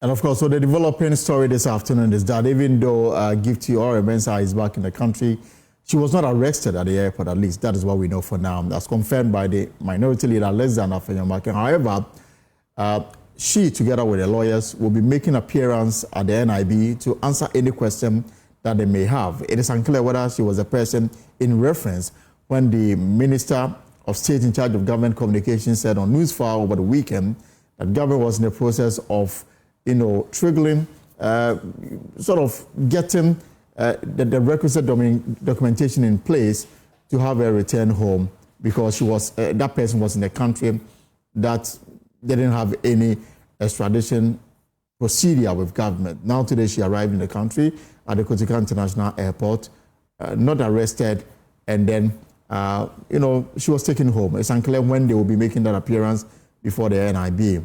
And of course, so the developing story this afternoon is that even though Gifty Oware-Mensah is back in the country, she was not arrested at the airport, at least. That is what we know for now. That's confirmed by the minority leader, less than Afenyo-Markin. However, she, together with her lawyers, will be making appearance at the NIB to answer any question that they may have. It is unclear whether she was a person in reference when the Minister of State in charge of government communications said on Newsfile over the weekend that government was in the process of triggering, sort of getting the requisite documentation in place to have her return home because she was that person was in a country that didn't have any extradition procedure with government. Now today she arrived in the country at the Kotika International Airport, not arrested, and then she was taken home. It's unclear when they will be making that appearance before the NIB.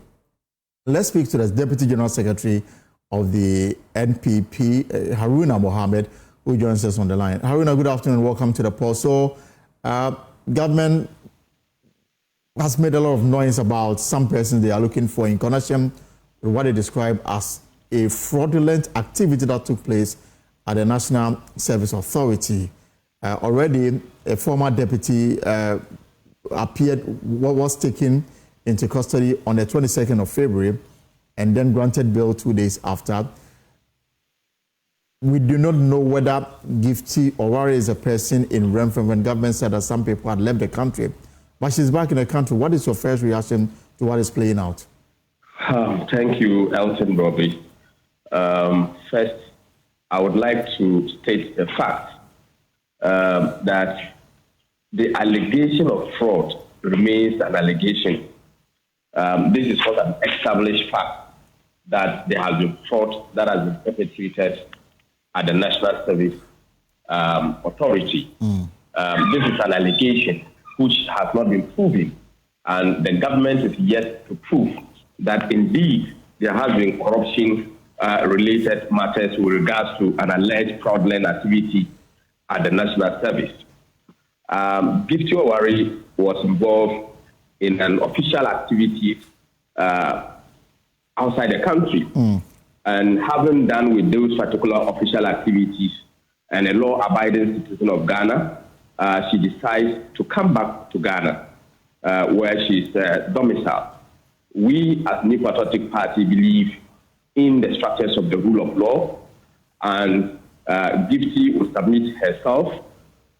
Let's speak to the Deputy General Secretary of the NPP, Haruna Mohammed, who joins us on the line. Haruna, good afternoon. Welcome to the poll. So, government has made a lot of noise about some persons they are looking for in connection with what they describe as a fraudulent activity that took place at the National Service Authority. Already, a former deputy was taken into custody on the 22nd of February and then granted bail 2 days after. We do not know whether Gifty Oware is a person in reference when government said that some people had left the country. But she's back in the country. What is your first reaction to what is playing out? Thank you, Elton Bobby. First, I would like to state the fact that the allegation of fraud remains an allegation. This is not an established fact that there has been fraud that has been perpetrated at the National Service Authority. This is an allegation which has not been proven, and the government is yet to prove that indeed there has been corruption related matters with regards to an alleged fraudulent activity at the National Service. Gifty Oware was involved in an official activity outside the country. And having done with those particular official activities and a law-abiding citizen of Ghana, she decides to come back to Ghana, where she's domiciled. We, as New Patriotic Party, believe in the structures of the rule of law, and Gifty will submit herself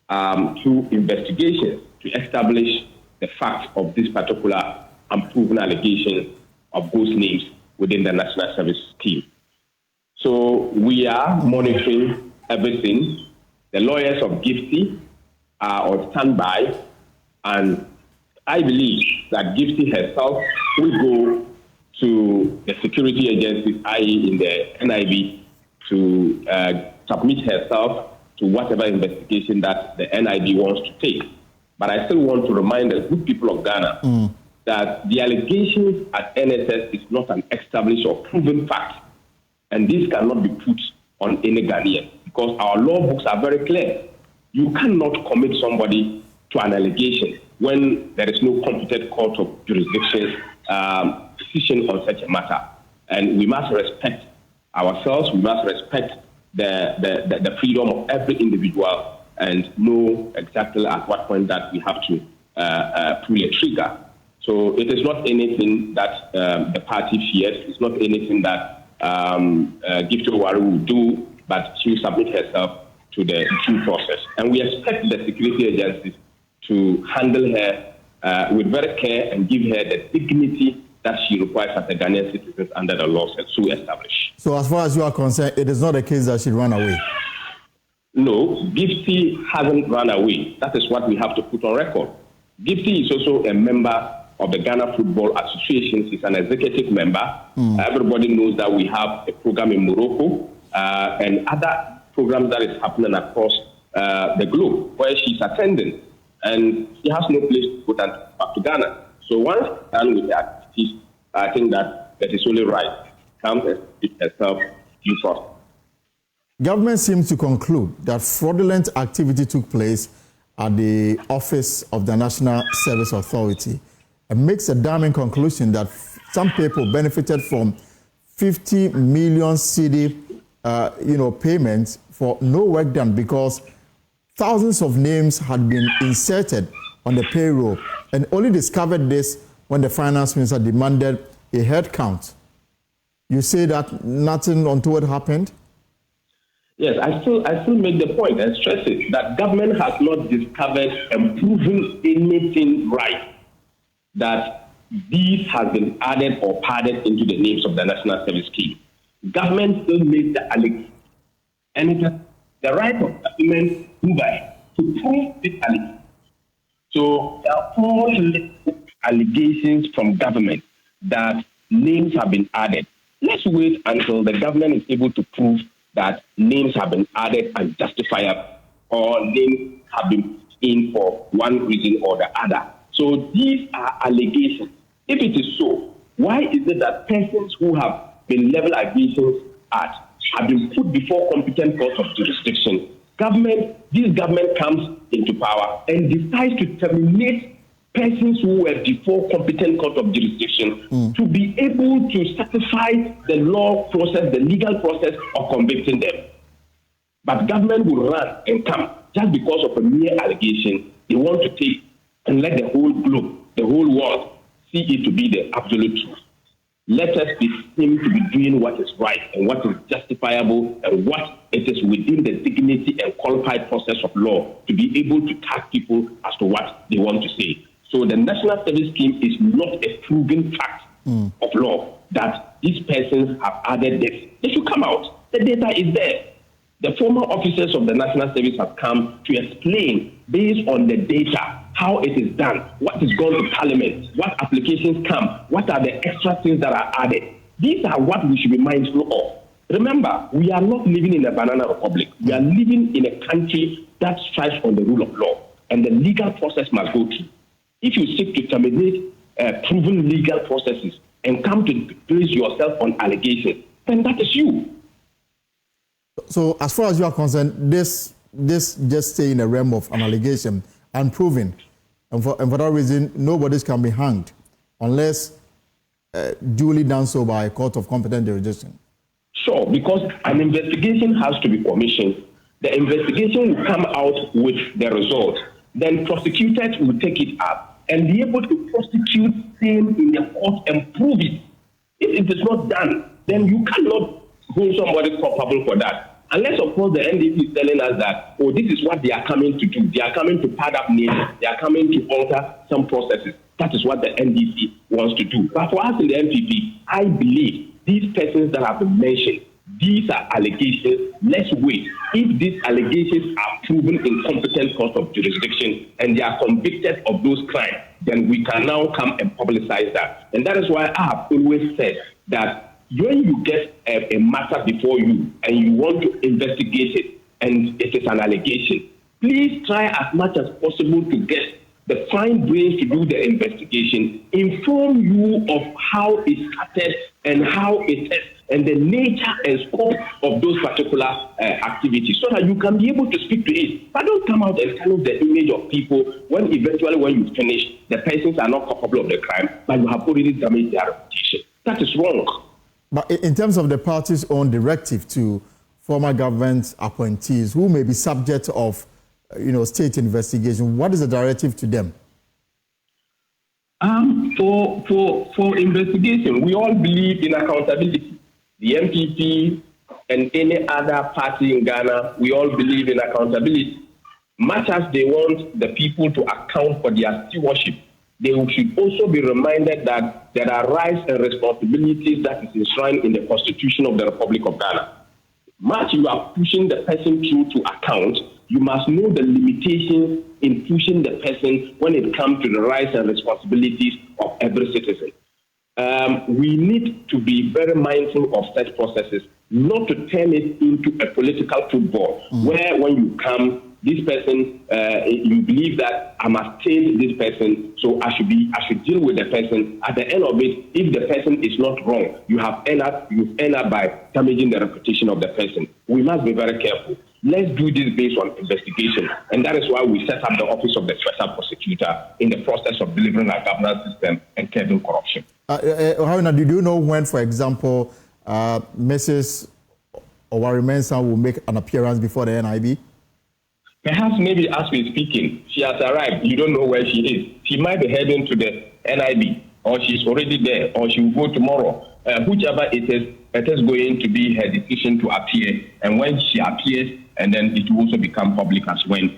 to investigations to establish the fact of this particular unproven allegation of those names within the National Service Scheme. So we are monitoring everything. The lawyers of Gifty are on standby, and I believe that Gifty herself will go to the security agencies, i.e. in the NIB, to submit herself to whatever investigation that the NIB wants to take. But I still want to remind the good people of Ghana that the allegations at NSS is not an established or proven fact. And this cannot be put on any Ghanaian because our law books are very clear. You cannot commit somebody to an allegation when there is no competent court of jurisdiction decision on such a matter. And we must respect ourselves. We must respect the freedom of every individual and know exactly at what point that we have to pull a trigger. So it is not anything that the party fears. It's not anything that Gifty Oware will do, but she will submit herself to the due process. And we expect the security agencies to handle her with very care and give her the dignity that she requires as a Ghanaian citizen under the laws so established. So as far as you are concerned, it is not a case that she ran away? No, Gifty hasn't run away. That is what we have to put on record. Gifty is also a member of the Ghana Football Association. She's an executive member. Everybody knows that we have a program in Morocco and other programs that is happening across the globe where she's attending. And she has no place to go than back to Ghana. So once done with the activities, I think that it is only right. Come and speak herself due process. Government seems to conclude that fraudulent activity took place at the office of the National Service Authority and makes a damning conclusion that some people benefited from 50 million cedi, payments for no work done because thousands of names had been inserted on the payroll, and only discovered this when the finance minister demanded a head count. You say that nothing untoward happened? Yes, I still make the point and stress it that government has not discovered and proven anything right that these has been added or padded into the names of the National Service Scheme. Government still makes the allegation, and it is the right of government to prove this allegation. So there are all allegations from government that names have been added. Let's wait until the government is able to prove that names have been added and justifiable, or names have been in for one reason or the other. So these are allegations. If it is so, why is it that persons who have been level allegations at have been put before competent courts of jurisdiction? This government comes into power and decides to terminate persons who were before competent court of jurisdiction to be able to satisfy the law process, the legal process of convicting them. But government will run and come just because of a mere allegation. They want to take and let the whole globe, the whole world, see it to be the absolute truth. Let us seem to be doing what is right and what is justifiable and what it is within the dignity and qualified process of law to be able to tag people as to what they want to say. So the National Service Scheme is not a proven fact of law that these persons have added this. They should come out. The data is there. The former officers of the National Service have come to explain, based on the data, how it is done, what is gone to Parliament, what applications come, what are the extra things that are added. These are what we should be mindful of. Remember, we are not living in a banana republic. We are living in a country that strives on the rule of law, and the legal process must go through. If you seek to terminate proven legal processes and come to place yourself on allegations, then that is you. So as far as you are concerned, this just stay in the realm of an allegation, unproven. And for that reason, nobody can be hanged unless duly done so by a court of competent jurisdiction. Sure, because an investigation has to be commissioned. The investigation will come out with the result. Then prosecutors will take it up and be able to prosecute them in the court and prove it. If it is not done, then you cannot hold somebody culpable for that. Unless, of course, the NDP is telling us that, oh, this is what they are coming to do. They are coming to pad up names. They are coming to alter some processes. That is what the NDP wants to do. But for us in the NPP, I believe these persons that have been mentioned, these are allegations. Let's wait. If these allegations are proven in competent court of jurisdiction and they are convicted of those crimes, then we can now come and publicize that. And that is why I have always said that when you get a matter before you and you want to investigate it and it is an allegation, please try as much as possible to get the fine brains to do the investigation, inform you of how it started and how it is, and the nature and scope of those particular activities, so that you can be able to speak to it. But don't come out and tell us the image of people when eventually when you finish, the persons are not culpable of the crime, but you have already damaged their reputation. That is wrong. But in terms of the party's own directive to former government appointees who may be subject of, state investigation, what is the directive to them? For investigation, we all believe in accountability. The NPP and any other party in Ghana, we all believe in accountability. Much as they want the people to account for their stewardship, they should also be reminded that there are rights and responsibilities that is enshrined in the Constitution of the Republic of Ghana. Much you are pushing the person through to account, you must know the limitations in pushing the person when it comes to the rights and responsibilities of every citizen. We need to be very mindful of such processes, not to turn it into a political football, where when you come, this person, you believe that I must change this person, so I should deal with the person. At the end of it, if the person is not wrong, you've ended up by damaging the reputation of the person. We must be very careful. Let's do this based on investigation, and that is why we set up the Office of the Special Prosecutor in the process of delivering our governance system and curbing corruption. Haruna, do you know when, for example, Mrs. Oware-Mensah will make an appearance before the NIB? Perhaps maybe as we're speaking, she has arrived. You don't know where she is. She might be heading to the NIB, or she's already there, or she will go tomorrow. Whichever it is going to be her decision to appear. And when she appears, and then it will also become public as when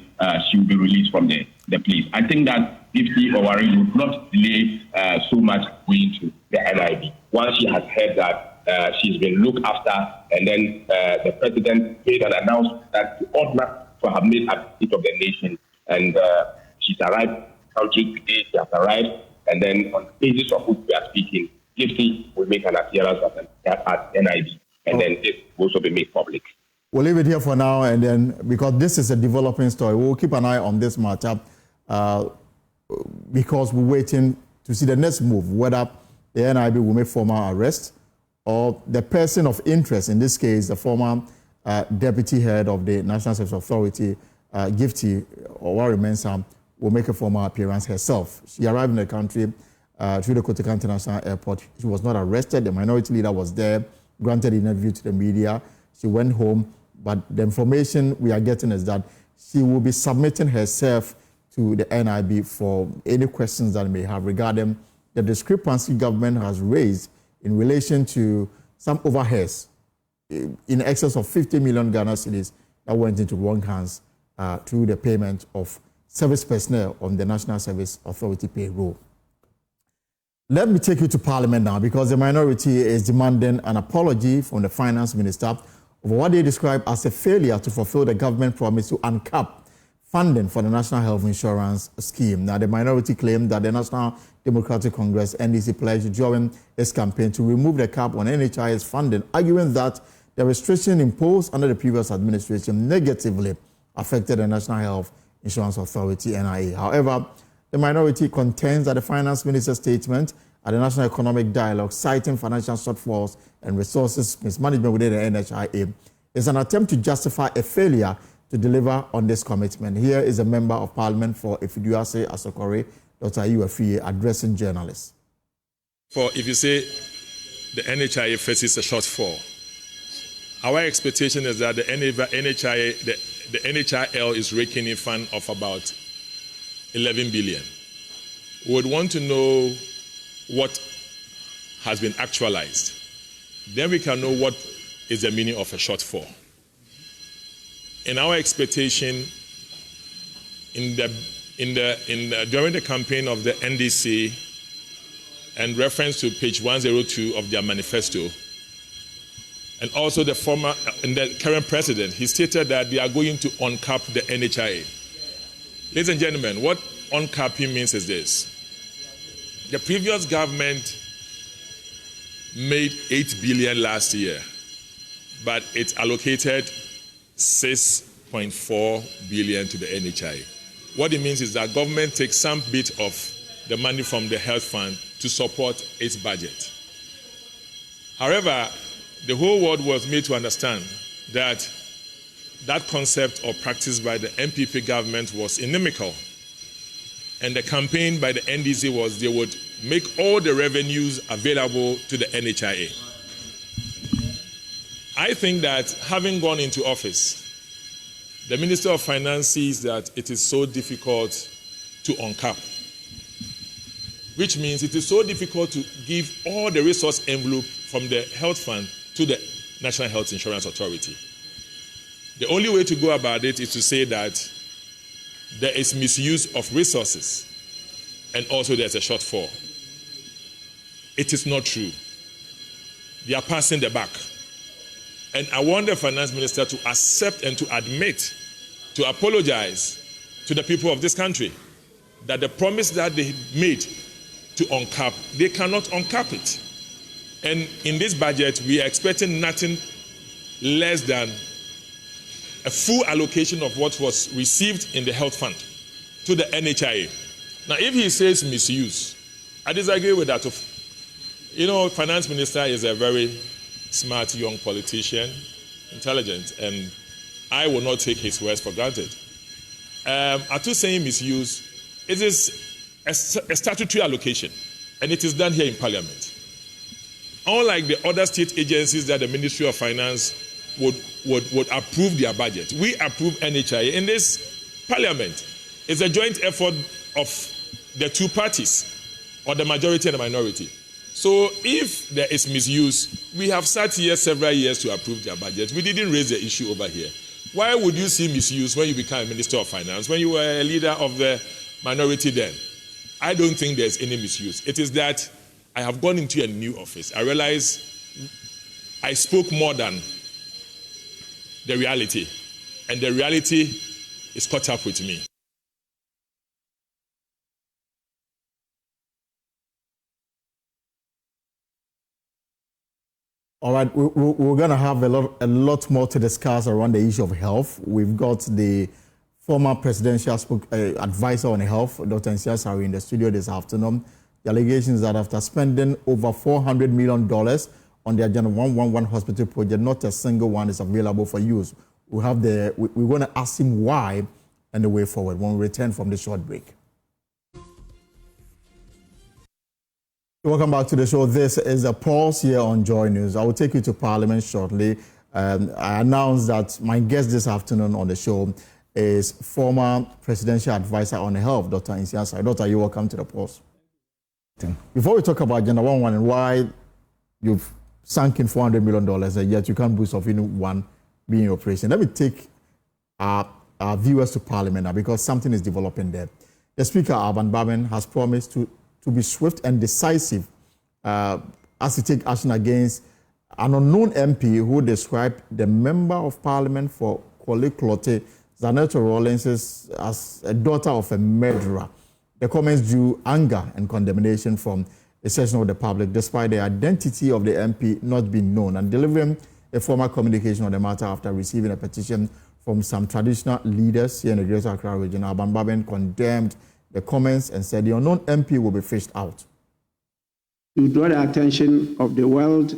she will be released from the place. I think that Gifty Oware would not delay so much going to the NIB. Once she has heard that she's been looked after, and then the president made an announcement that to order to have made a state of the nation, and she's arrived in the country today. She has arrived, and then on the basis of which we are speaking, Gifty will make an appearance at NIB, and then this will also be made public. We'll leave it here for now, and then because this is a developing story, we'll keep an eye on this matter because we're waiting to see the next move, whether the NIB will make formal arrest or the person of interest, in this case, the former deputy head of the National Service Authority, Gifty Oware-Mensah, will make a formal appearance herself. She arrived in the country through the Kotoka International Airport. She was not arrested. The minority leader was there, granted an interview to the media. She went home, but the information we are getting is that she will be submitting herself to the NIB for any questions that may have regarding the discrepancy government has raised in relation to some overheads in excess of 50 million Ghana cedis that went into wrong hands through the payment of service personnel on the National Service Authority payroll. Let me take you to Parliament now, because the minority is demanding an apology from the Finance Minister over what they describe as a failure to fulfill the government promise to uncap funding for the National Health Insurance Scheme. Now, the minority claimed that the National Democratic Congress, NDC, pledged during its campaign to remove the cap on NHIS funding, arguing that the restriction imposed under the previous administration negatively affected the National Health Insurance Authority, NIA. However, the minority contends that the Finance Minister's statement at the National Economic Dialogue, citing financial shortfalls and resources mismanagement within the NHIA, is an attempt to justify a failure to deliver on this commitment. Here is a member of Parliament for Afenyo-Markin Asokore, Dr. Afenyo, addressing journalists. For if you say the NHIA faces a shortfall, our expectation is that the NHIL is raking in fund of about 11 billion. We would want to know what has been actualized. Then we can know what is the meaning of a shortfall. In our expectation, during the campaign of the NDC, and reference to page 102 of their manifesto, and also the current president, he stated that they are going to uncap the NHIA. Ladies and gentlemen, what uncapping means is this. The previous government made 8 billion last year, but it allocated 6.4 billion to the NHIA. What it means is that government takes some bit of the money from the health fund to support its budget. However, the whole world was made to understand that that concept or practice by the NPP government was inimical. And the campaign by the NDC was they would make all the revenues available to the NHIA. I think that having gone into office, the Minister of Finance sees that it is so difficult to uncap, which means it is so difficult to give all the resource envelope from the health fund to the National Health Insurance Authority. The only way to go about it is to say that there is misuse of resources and also there's a shortfall. It is not true. They are passing the buck. And I want the Finance Minister to accept and to admit, to apologize to the people of this country that the promise that they made to uncap, they cannot uncap it. And in this budget, we are expecting nothing less than a full allocation of what was received in the health fund to the NHIA. Now, if he says misuse, I disagree with that. You know, Finance Minister is a very smart young politician, intelligent, and I will not take his words for granted. Atu saying misuse, it is a statutory allocation, and it is done here in Parliament. unlike the other state agencies that the Ministry of Finance would approve their budget, we approve NHIS in this Parliament. It's a joint effort of the two parties, or the majority and the minority. So if there is misuse, we have sat here several years to approve their budget. We didn't raise the issue over here. Why would you see misuse when you become a Minister of Finance, when you were a leader of the minority then? I don't think there's any misuse. It is that I have gone into a new office. I realize I spoke more than the reality, and the reality is caught up with me. All right, we're going to have a lot more to discuss around the issue of health. We've got the former presidential advisor on health, Dr. Nsiah, in the studio this afternoon. The allegations that after spending over $400 million on the Agenda 111 hospital project, not a single one is available for use. We're going to ask him why and the way forward when we return from the short break. Welcome back to the show. This is a pause here on Joy News. I will take you to Parliament shortly. I announced that my guest this afternoon on the show is former presidential advisor on health, Dr. Nsiah. Doctor, you're welcome to the pause. Before we talk about Agenda 111 and why you've sunk in $400 million and yet you can't boast of any one being in operation, let me take our viewers to Parliament now, because something is developing there. The Speaker, Afenyo-Markin, has promised to be swift and decisive as he take action against an unknown MP who described the Member of Parliament for Korle-Klottey, Zaneto Rawlings, as a daughter of a murderer. The comments drew anger and condemnation from a section of the public, despite the identity of the MP not being known, and delivering a formal communication on the matter after receiving a petition from some traditional leaders here in the Greater Accra region. Afenyo-Markin condemned the comments and said the unknown MP will be fished out. To draw the attention of the world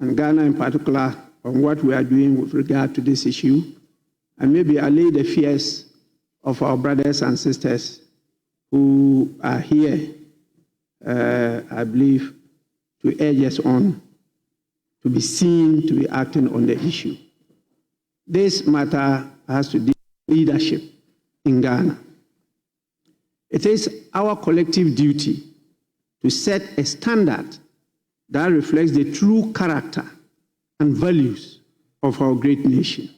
and Ghana in particular on what we are doing with regard to this issue, and maybe allay the fears of our brothers and sisters who are here, I believe, to urge us on to be seen to be acting on the issue. This matter has to do with leadership in Ghana. It is our collective duty to set a standard that reflects the true character and values of our great nation.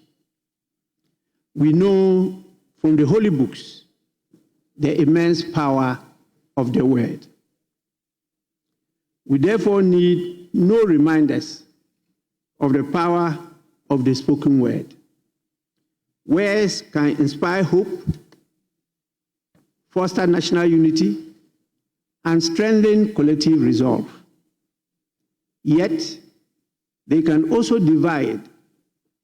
We know from the holy books the immense power of the word. We therefore need no reminders of the power of the spoken word. Words can inspire hope, foster national unity, and strengthen collective resolve. Yet, they can also divide,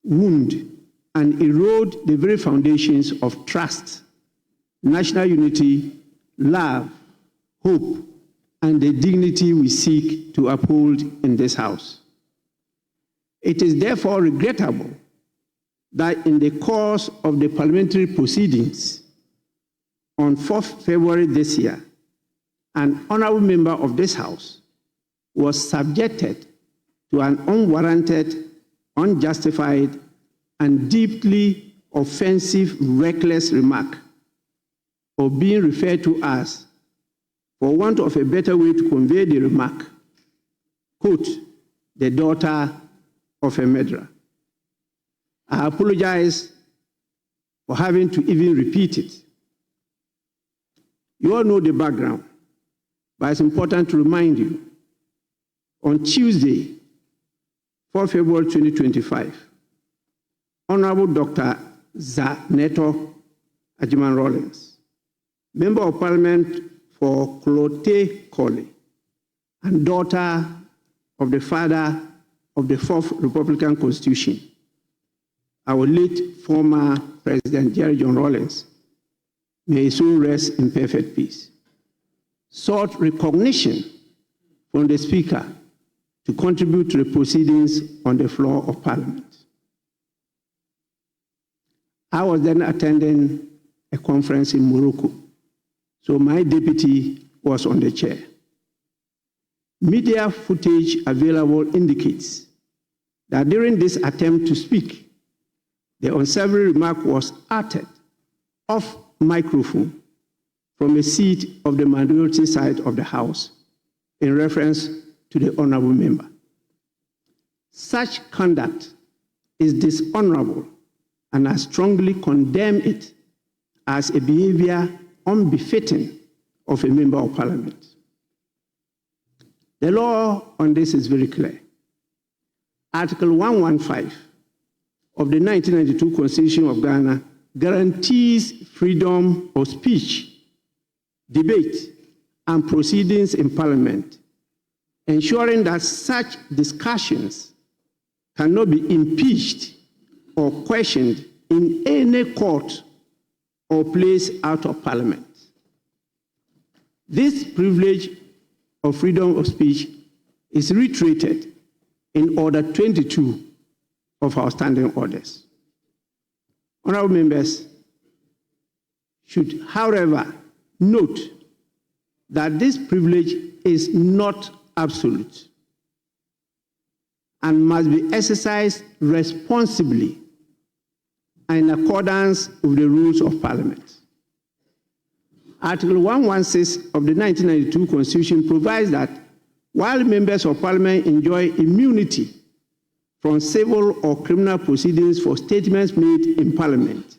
wound, and erode the very foundations of trust, national unity, love, hope, and the dignity we seek to uphold in this House. It is therefore regrettable that in the course of the parliamentary proceedings on 4th February this year, an honorable member of this House was subjected to an unwarranted, unjustified, and deeply offensive, reckless remark, or being referred to as, for want of a better way to convey the remark, quote, the daughter of a murderer. I apologize for having to even repeat it. You all know the background, but it's important to remind you. On Tuesday, 4 February 2025, Honorable Dr. Zaneto Rawlings, Member of Parliament for Korle-Klottey and daughter of the father of the 4th Republican Constitution, our late former President Jerry John Rawlings, may his soul rest in perfect peace, sought recognition from the Speaker to contribute to the proceedings on the floor of Parliament. I was then attending a conference in Morocco, so my deputy was on the chair. Media footage available indicates that during this attempt to speak, the unsavory remark was uttered off microphone from a seat of the minority side of the House in reference to the honorable member. Such conduct is dishonorable, and I strongly condemn it as a behavior unbefitting of a member of Parliament. The law on this is very clear. Article 115 of the 1992 Constitution of Ghana guarantees freedom of speech, debate, and proceedings in Parliament, ensuring that such discussions cannot be impeached or questioned in any court or place out of Parliament. This privilege of freedom of speech is reiterated in Order 22 of our standing orders. Honorable members should, however, note that this privilege is not absolute and must be exercised responsibly and in accordance with the rules of Parliament. Article 116 of the 1992 Constitution provides that while members of Parliament enjoy immunity from civil or criminal proceedings for statements made in Parliament,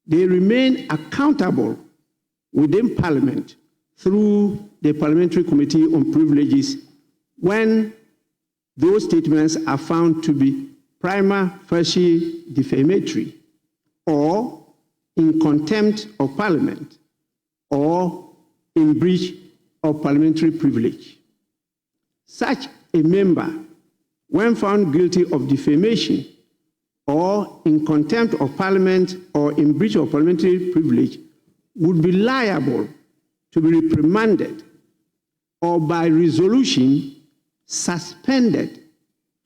they remain accountable within Parliament through the Parliamentary Committee on Privileges when those statements are found to be prima facie defamatory or in contempt of Parliament or in breach of parliamentary privilege. Such a member, when found guilty of defamation or in contempt of Parliament or in breach of parliamentary privilege, would be liable to be reprimanded or by resolution suspended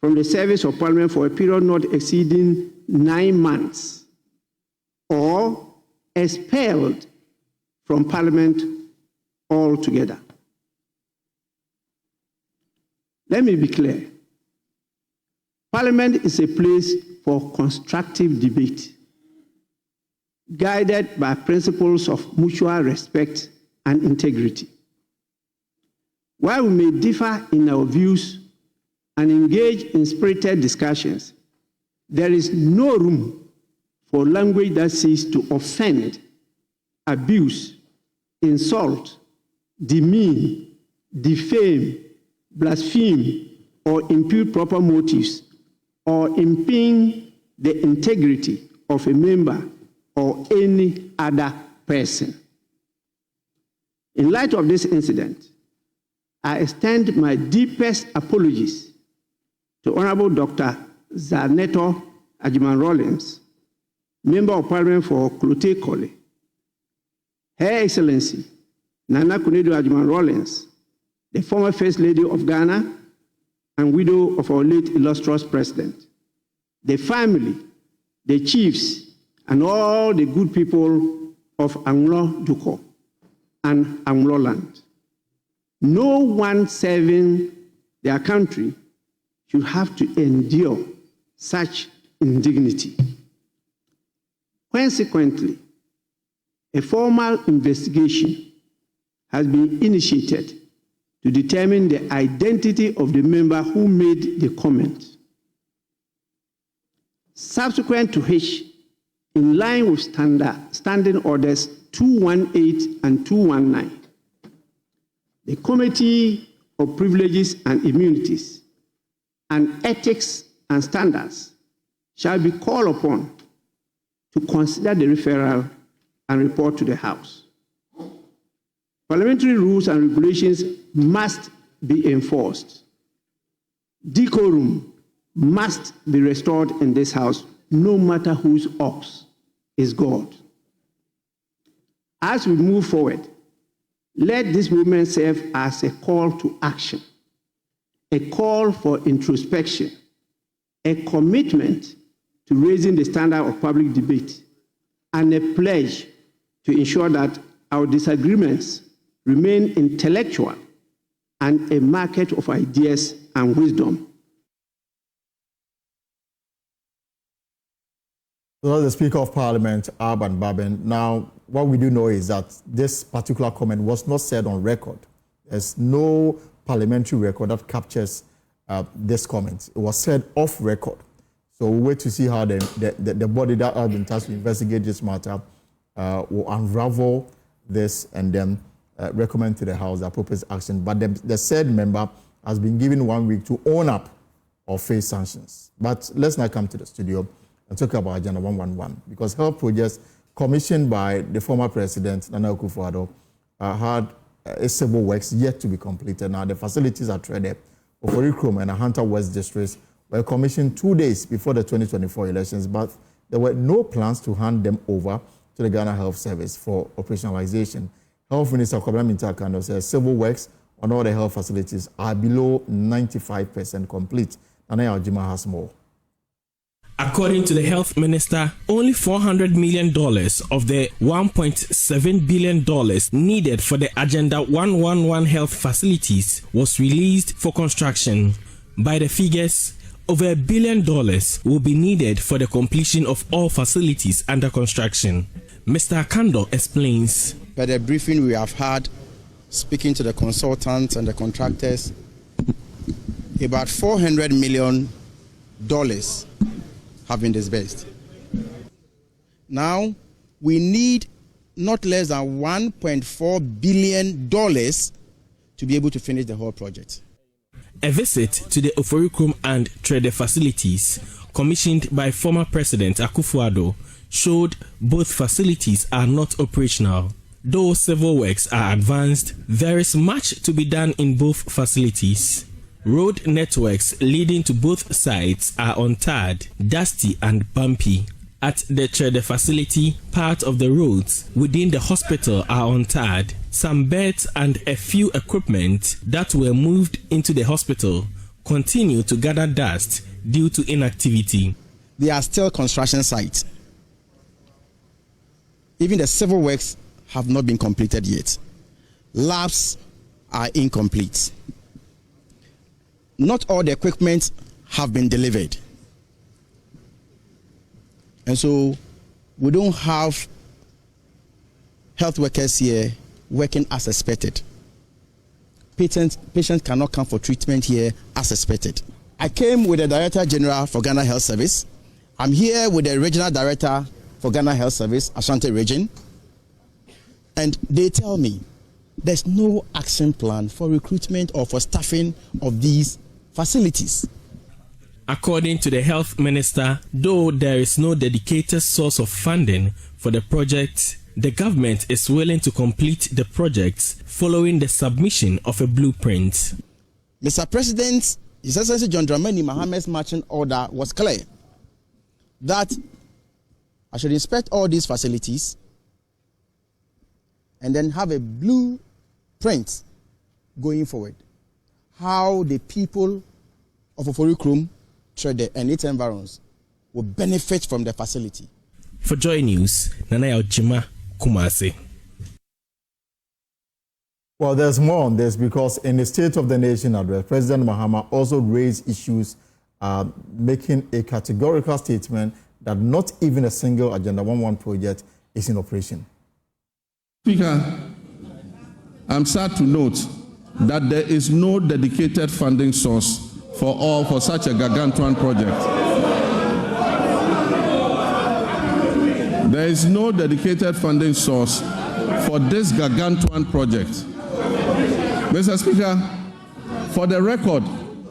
from the service of Parliament for a period not exceeding 9 months or expelled from Parliament altogether. Let me be clear. Parliament is a place for constructive debate, guided by principles of mutual respect and integrity. While we may differ in our views and engage in spirited discussions, there is no room for language that seeks to offend, abuse, insult, demean, defame, blaspheme, or impute proper motives, or impugn the integrity of a member or any other person. In light of this incident, I extend my deepest apologies to Honorable Dr. Zaneto Ajiman-Rawlings, Member of Parliament for Klote-Kole, Her Excellency Nana Kunedu Ajiman-Rawlings, the former First Lady of Ghana and widow of our late illustrious President, the family, the chiefs, and all the good people of Anglo Duko and Anglo land. No one serving their country should have to endure such indignity. Consequently, a formal investigation has been initiated to determine the identity of the member who made the comment. Subsequent to which, in line with standing orders 218 and 219, the Committee of Privileges and Immunities and Ethics and Standards shall be called upon to consider the referral and report to the House. Parliamentary rules and regulations must be enforced. Decorum must be restored in this House, no matter whose ox is God. As we move forward, let this movement serve as a call to action, a call for introspection, a commitment to raising the standard of public debate, and a pledge to ensure that our disagreements remain intellectual and a market of ideas and wisdom. So the Speaker of Parliament, Alban Baben. Now, what we do know is that this particular comment was not said on record. There's no parliamentary record that captures this comment. It was said off record. So we'll wait to see how the body that has been tasked to investigate this matter will unravel this and then recommend to the House the appropriate action. But the said member has been given 1 week to own up or face sanctions. But let's now come to the studio and talk about Agenda 111, because health projects commissioned by the former president, Nana Akufo-Addo, had a civil works yet to be completed. Now, the facilities at Trede, Oforikrom, and Ahanta West districts were commissioned 2 days before the 2024 elections, but there were no plans to hand them over to the Ghana Health Service for operationalization. Health Minister Kwabena Mintah says civil works on all the health facilities are below 95% complete. Nana Aljima has more. According to the health minister, only $400 million of the $1.7 billion needed for the Agenda 111 health facilities was released for construction. By the figures, over $1 billion will be needed for the completion of all facilities under construction. Mr. Akando explains. By the briefing we have had, speaking to the consultants and the contractors, about $400 million have been disbursed. Now, we need not less than $1.4 billion to be able to finish the whole project. A visit to the Oforikrom and Trede facilities, commissioned by former President Akufo-Addo, showed both facilities are not operational. Though civil works are advanced, there is much to be done in both facilities. Road networks leading to both sites are untarred, dusty and bumpy. At the Trede facility, part of the roads within the hospital are untarred. Some beds and a few equipment that were moved into the hospital continue to gather dust due to inactivity. They are still construction sites. Even the civil works have not been completed yet. Labs are incomplete. Not all the equipment have been delivered. And so we don't have health workers here working as expected. Patients cannot come for treatment here as expected. I came with the Director General for Ghana Health Service. I'm here with the Regional Director for Ghana Health Service, Ashanti Region. And they tell me there's no action plan for recruitment or for staffing of these facilities. According to the health minister, though there is no dedicated source of funding for the project, the government is willing to complete the projects following the submission of a blueprint. Mr. President, His Excellency John Dramani Mahamad's marching order was clear that I should inspect all these facilities and then have a blueprint going forward. How the people of Oforikrom, Trede, and its environs will benefit from the facility. For Joy News, Nana Aljima, Kumasi. Well, there's more on this because in the State of the Nation address, President Mahama also raised issues making a categorical statement that not even a single Agenda 111 project is in operation. Speaker, I'm sad to note that there is no dedicated funding source for such a gargantuan project. There is no dedicated funding source for this gargantuan project. Mr. Speaker, for the record,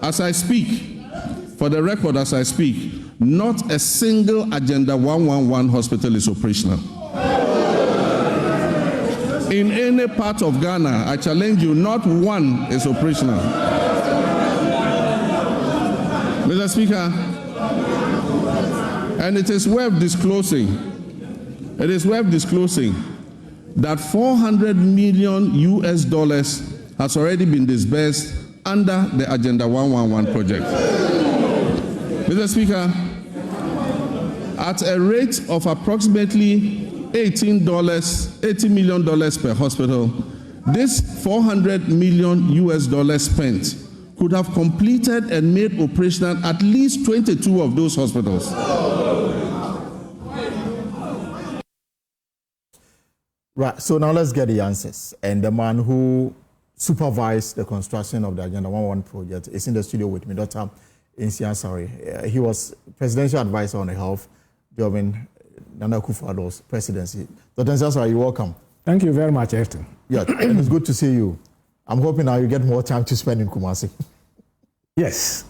as I speak, not a single Agenda 111 hospital is operational. In any part of Ghana, I challenge you, not one is operational. Mr. Speaker, and it is worth disclosing that $400 million has already been disbursed under the Agenda 111 project. Mr. Speaker, at a rate of approximately $80 million per hospital, this $400 million spent could have completed and made operational at least 22 of those hospitals. Right, so now let's get the answers. And the man who supervised the construction of the Agenda 11 project is in the studio with me, Dr. Insiansari. He was presidential advisor on health during Nana Akufo-Addo's presidency. Dr. Insiansari, you're welcome. Thank you very much, Efton. Yeah, and it's good to see you. I'm hoping now you get more time to spend in Kumasi. Yes.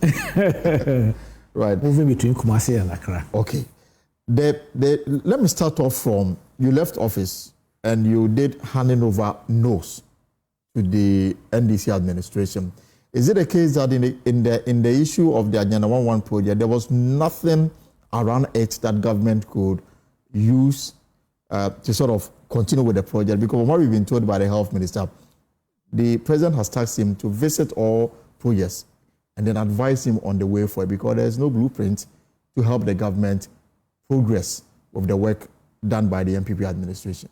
Right. Moving between Kumasi and Accra. Okay. Let me start off from, you left office and you did handing over notes to the NDC administration. Is it a case that in the issue of the Agenda 11 project, there was nothing around it that government could use to sort of continue with the project? Because from what we've been told by the health minister, the president has tasked him to visit all projects and then advise him on the way forward, because there's no blueprint to help the government progress with the work done by the NPP administration.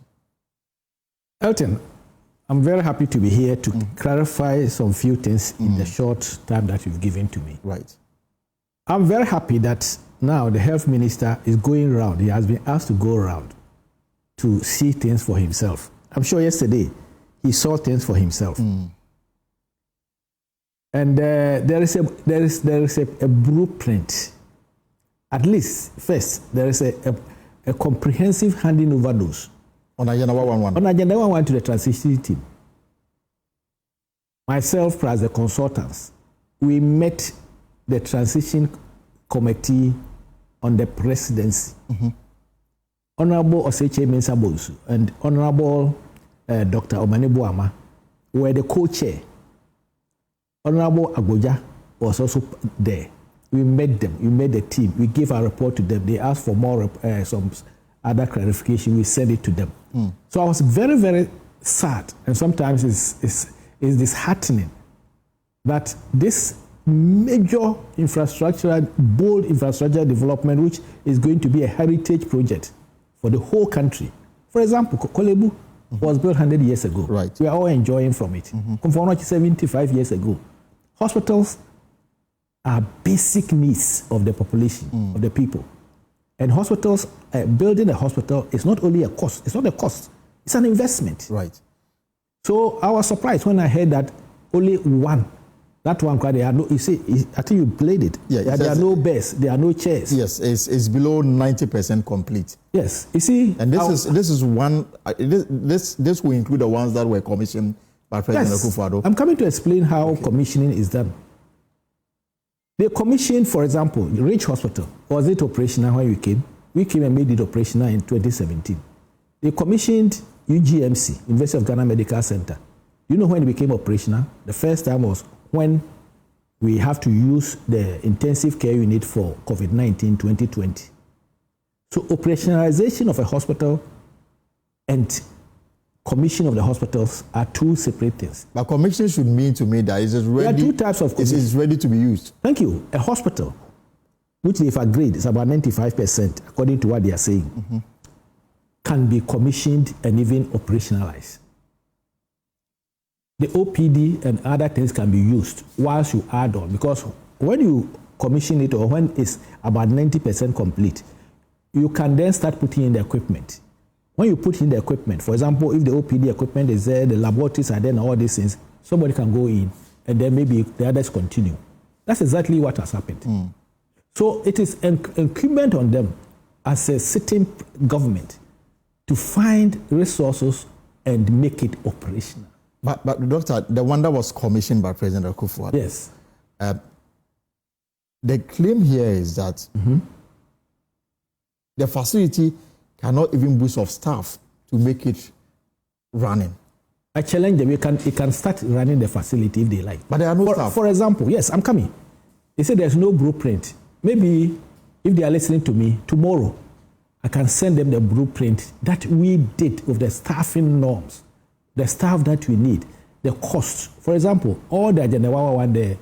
Elton, I'm very happy to be here to clarify some few things in the short time that you've given to me. Right. I'm very happy that now the health minister is going around. He has been asked to go around to see things for himself. I'm sure yesterday he saw things for himself. And there is a blueprint. At least, first, there is a comprehensive handing over those. On Agenda 11. On Agenda 11 to the transition team. Myself plus the consultants, we met the transition committee on the presidency. Honorable Afenyo-Markin and Honorable Dr. Omanibuama were the co-chair. Honorable Agoja was also there. We met them, we met the team, we gave our report to them. They asked for more, some other clarification, we sent it to them. So I was very, very sad, and sometimes it's disheartening that this major infrastructure, bold infrastructure development, which is going to be a heritage project for the whole country. For example, Kolebu was built 100 years ago. Right. We are all enjoying from it. Komfo 75 years ago. Hospitals are basic needs of the population, of the people. And hospitals, building a hospital is not only a cost, it's not a cost, it's an investment. Right. So I was surprised when I heard that only one, that one, there are no, you see, I think you played it. Yeah, there are no beds, there are no chairs. Yes, it's below 90% complete. Yes, you see. And this is one, this will include the ones that were commissioned by President Akufo-Addo. I'm coming to explain how commissioning is done. They commissioned, for example, Rich Hospital. Was it operational when we came? We came and made it operational in 2017. They commissioned UGMC, University of Ghana Medical Center. You know when it became operational? The first time was when we have to use the intensive care unit for COVID-19 2020. So operationalization of a hospital and commission of the hospitals are two separate things. But commission should mean to me that it is ready. There are two types of commission. It is ready to be used. Thank you. A hospital, which they've agreed is about 95%, according to what they are saying, can be commissioned and even operationalized. The OPD and other things can be used whilst you add on, because when you commission it or when it's about 90% complete, you can then start putting in the equipment. When you put in the equipment, for example, if the OPD equipment is there, the laboratories are there, and all these things, somebody can go in and then maybe the others continue. That's exactly what has happened. So it is incumbent on them as a sitting government to find resources and make it operational. But Doctor, the one that was commissioned by President Akufo-Addo. Yes. The claim here is that the facility cannot even boast of staff to make it running. I challenge them. It can start running the facility if they like. But there are no staff. For example, yes, I'm coming. They say there's no blueprint. Maybe if they are listening to me, tomorrow I can send them the blueprint that we did with the staffing norms, the staff that we need, the costs. For example, all the Agenda 111,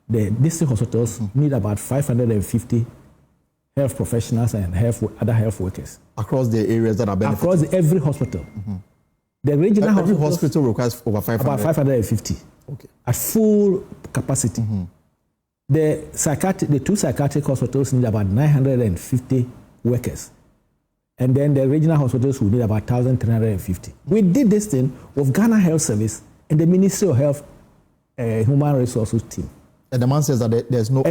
the district hospitals need about 550 health professionals and other health workers. Across the areas that are benefiting. Across every hospital. The regional every hospital requires over 500. About 550. Okay. At full capacity. The two psychiatric hospitals need about 950 workers. And then the regional hospitals will need about 1,350. We did this thing with Ghana Health Service and the Ministry of Health Human Resources team. And the man says that there's no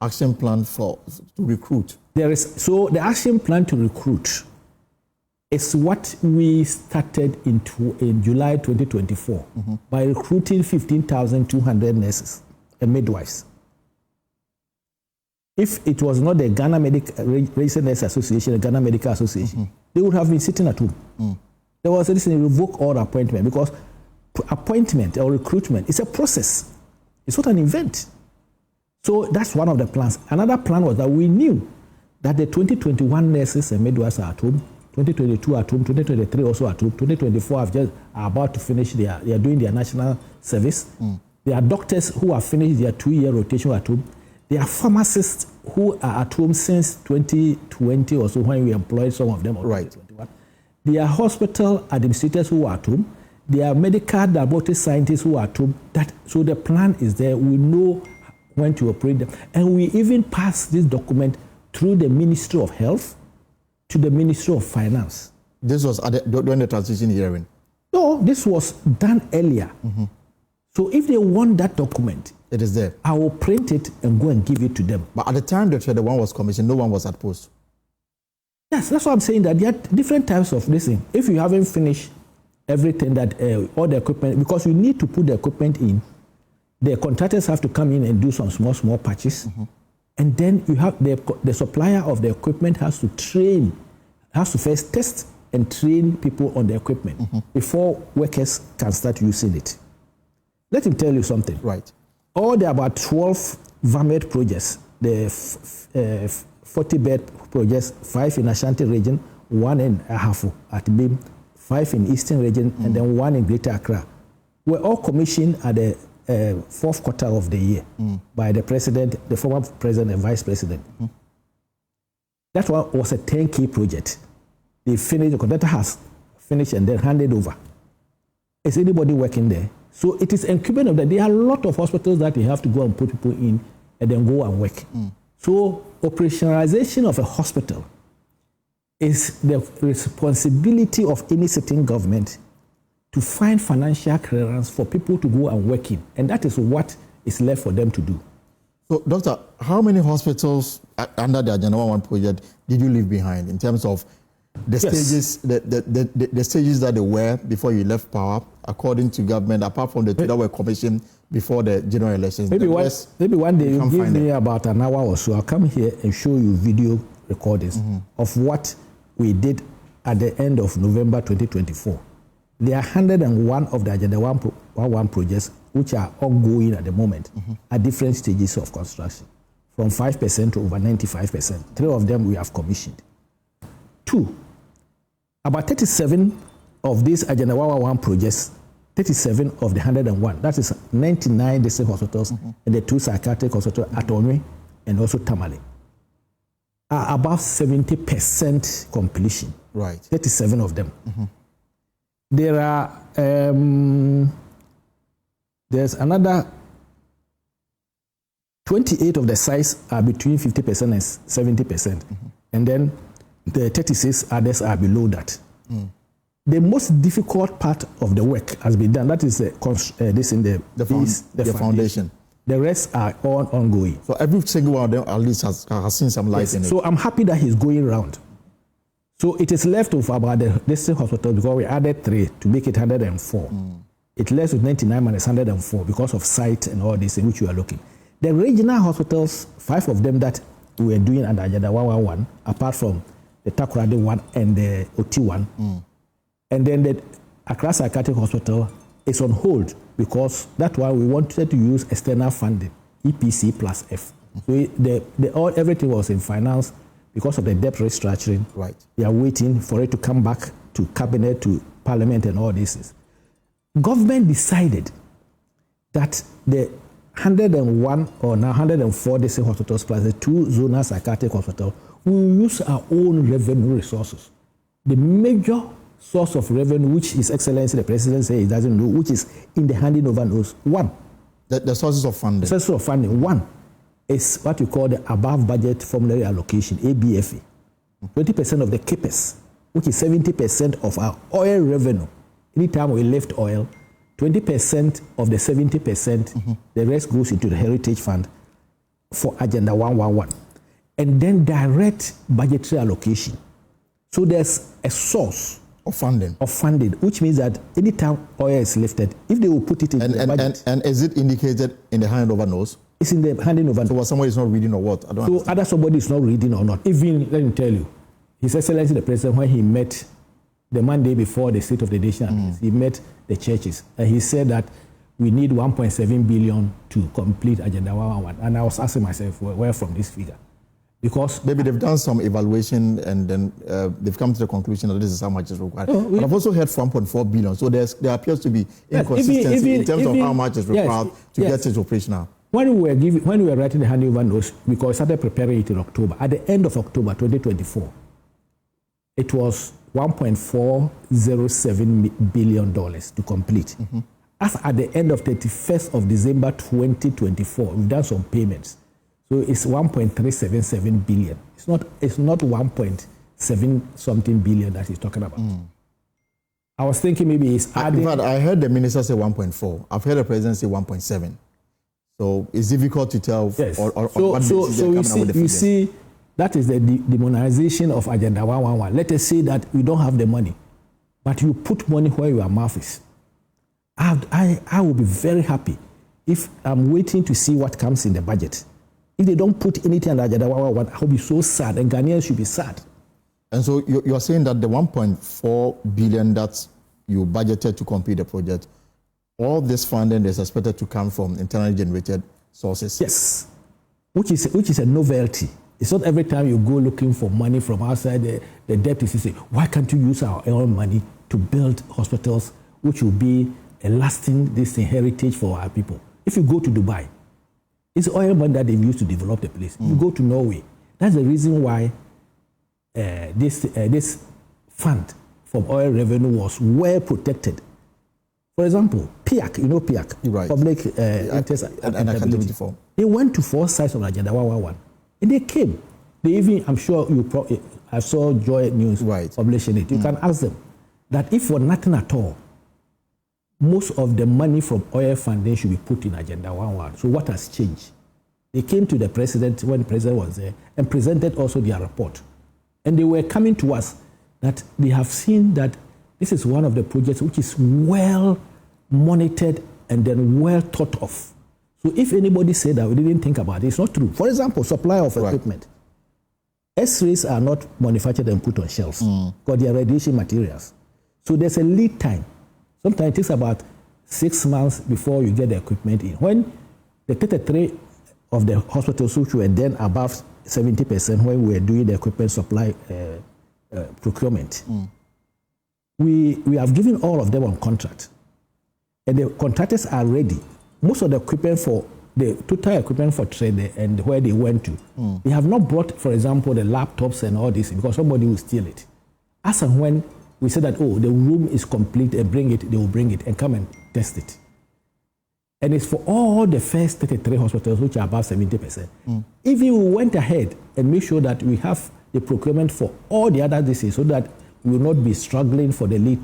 action plan to recruit. So the action plan to recruit is what we started in July 2024 by recruiting 15,200 nurses and midwives. If it was not the Ghana Registered Nurse Association, the Ghana Medical Association, they would have been sitting at home. There was this revoke all appointment, because appointment or recruitment is a process. It's not an event. So that's one of the plans. Another plan was that we knew that the 2021 nurses and midwives are at home, 2022 at home, 2023 also at home, 2024 are about to finish they are doing their national service. There are doctors who have finished their 2-year rotation at home. There are pharmacists who are at home since 2020 or so, when we employed some of them. Right. 2021. There are hospital administrators who are at home. There are medical laboratory scientists who are at home. So the plan is there. We know when to operate them. And we even pass this document through the Ministry of Health to the Ministry of Finance. This was during the transition hearing? No, this was done earlier. So if they want that document, it is there. I will print it and go and give it to them. But at the time the one was commissioned, no one was at post. Yes, that's what I'm saying, that there are different types of listening. If you haven't finished everything that all the equipment, because you need to put the equipment in, the contractors have to come in and do some small patches. And then you have the supplier of the equipment has to first test and train people on the equipment before workers can start using it. Let me tell you something. Right. All the about 12 VAMED projects, the 40-bed projects, 5 in Ashanti region, 1 in Ahafo at BIM, 5 in Eastern region, and then 1 in Greater Accra, were all commissioned at the fourth quarter of the year by the president, the former president and vice president. That one was a 10K project. They finished, the contractor has finished and then handed over. Is anybody working there? So it is incumbent of that. There are a lot of hospitals that you have to go and put people in and then go and work. So operationalization of a hospital is the responsibility of any sitting government to find financial clearance for people to go and work in. And that is what is left for them to do. So, Doctor, how many hospitals under the Agenda 1 project did you leave behind in terms of the stages, the stages that they were before you left power, according to government, apart from the two that were commissioned before the general elections? Maybe one day you give me about an hour or so, I'll come here and show you video recordings of what we did at the end of November 2024. There are 101 of the Agenda 1 projects which are ongoing at the moment at different stages of construction, from 5% to over 95%. 3 of them we have commissioned. 2, about 37 of these Agenda 1 projects, 37 of the 101, that is 99 district hospitals and the 2 psychiatric hospitals at Onwe and also Tamale, are above 70% completion. Right. 37 of them. There are, there's another 28 of the sites are between 50% and 70%. And then the 36 others are below that. The most difficult part of the work has been done. That is the foundation. The rest are all ongoing. So every single one of them at least has seen some light in it. So I'm happy that he's going around. So it is left with about the district hospital, because we added 3 to make it 104. It left with 99 minus 104 because of site and all this in which you are looking. The regional hospitals, 5 of them that we were doing under Agenda 111, apart from the Takoradi one and the OT one, and then the Accra Psychiatric Hospital is on hold because that's why we wanted to use external funding, EPC plus F. So everything was in finance. Because of the debt restructuring, right? They are waiting for it to come back to cabinet, to parliament, and all this. Government decided that the 101 or now 104 district hospitals plus the 2 zonal psychiatric hospitals will use our own revenue resources. The major source of revenue, which His Excellency the President says he doesn't know, which is in the handing over notes. One. The sources of funding. The sources of funding. One is what we call the above budget formulary allocation, ABFA. 20% of the CAPEX, which is 70% of our oil revenue. Anytime we lift oil, 20% of the 70%, the rest goes into the Heritage Fund for Agenda 111. And then direct budgetary allocation. So there's a source of funding, which means that anytime oil is lifted, if they will put it in the budget. And is it indicated in the handing over notes? It's in the handing over notes. So somebody is not reading or what? Either somebody is not reading or not. Even, let me tell you, His Excellency the President, when he met the Monday before the State of the Nation, he met the churches, and he said that we need 1.7 billion to complete Agenda 111. And I was asking myself, where from this figure? Because maybe they've done some evaluation and then they've come to the conclusion that this is how much is required. But I've also heard 1.4 billion. So there appears to be inconsistency in terms of how much is required to get it operational. When we were writing the handover notes, because we started preparing it in October, at the end of October 2024, it was $1.407 billion to complete. As at the end of 31st of December 2024, we've done some payments. So it's 1.377 billion. It's not 1.7 something billion that he's talking about. I was thinking maybe he's adding. In fact, I heard the minister say 1.4. I've heard the president say 1.7. So it's difficult to tell. Yes. So you see, that is the demonization of Agenda 111. Let us say that we don't have the money, but you put money where your mouth is. I will be very happy if I'm waiting to see what comes in the budget. If they don't put anything under Agenda 111, I will be so sad, and Ghanaians should be sad. And so you're saying that the 1.4 billion that you budgeted to complete the project, all this funding is expected to come from internally generated sources? Yes, which is a novelty. It's not every time you go looking for money from outside, the deputy say, why can't you use our own money to build hospitals, which will be a lasting heritage for our people? If you go to Dubai, it's oil money that they've used to develop the place. You go to Norway. That's the reason why this fund from oil revenue was well protected. For example, PIAC, you know PIAC, right. Public Interest and Accountability. They went to 4 sites of Agenda 111, and they came. They even, I'm sure I saw Joy News publishing it. You can ask them that if for nothing at all, most of the money from oil funding should be put in Agenda 111. So what has changed? They came to the president when the president was there and presented also their report. And they were coming to us that they have seen that this is one of the projects which is well monitored and then well thought of. So if anybody said that we didn't think about it, it's not true. For example, supply of equipment. X-rays are not manufactured and put on shelves because they are radiation materials. So there's a lead time. Sometimes it takes about 6 months before you get the equipment in. When the 33 of the hospitals which were then above 70% when we were doing the equipment supply procurement, we have given all of them on contract. And the contractors are ready. Most of the equipment for the total equipment for trade and where they went to, they have not brought, for example, the laptops and all this because somebody will steal it. As and when we said that, oh, the room is complete and bring it, they will bring it and come and test it. And it's for all the first 33 hospitals, which are above 70%. Even we went ahead and made sure that we have the procurement for all the other diseases so that we will not be struggling for the lead.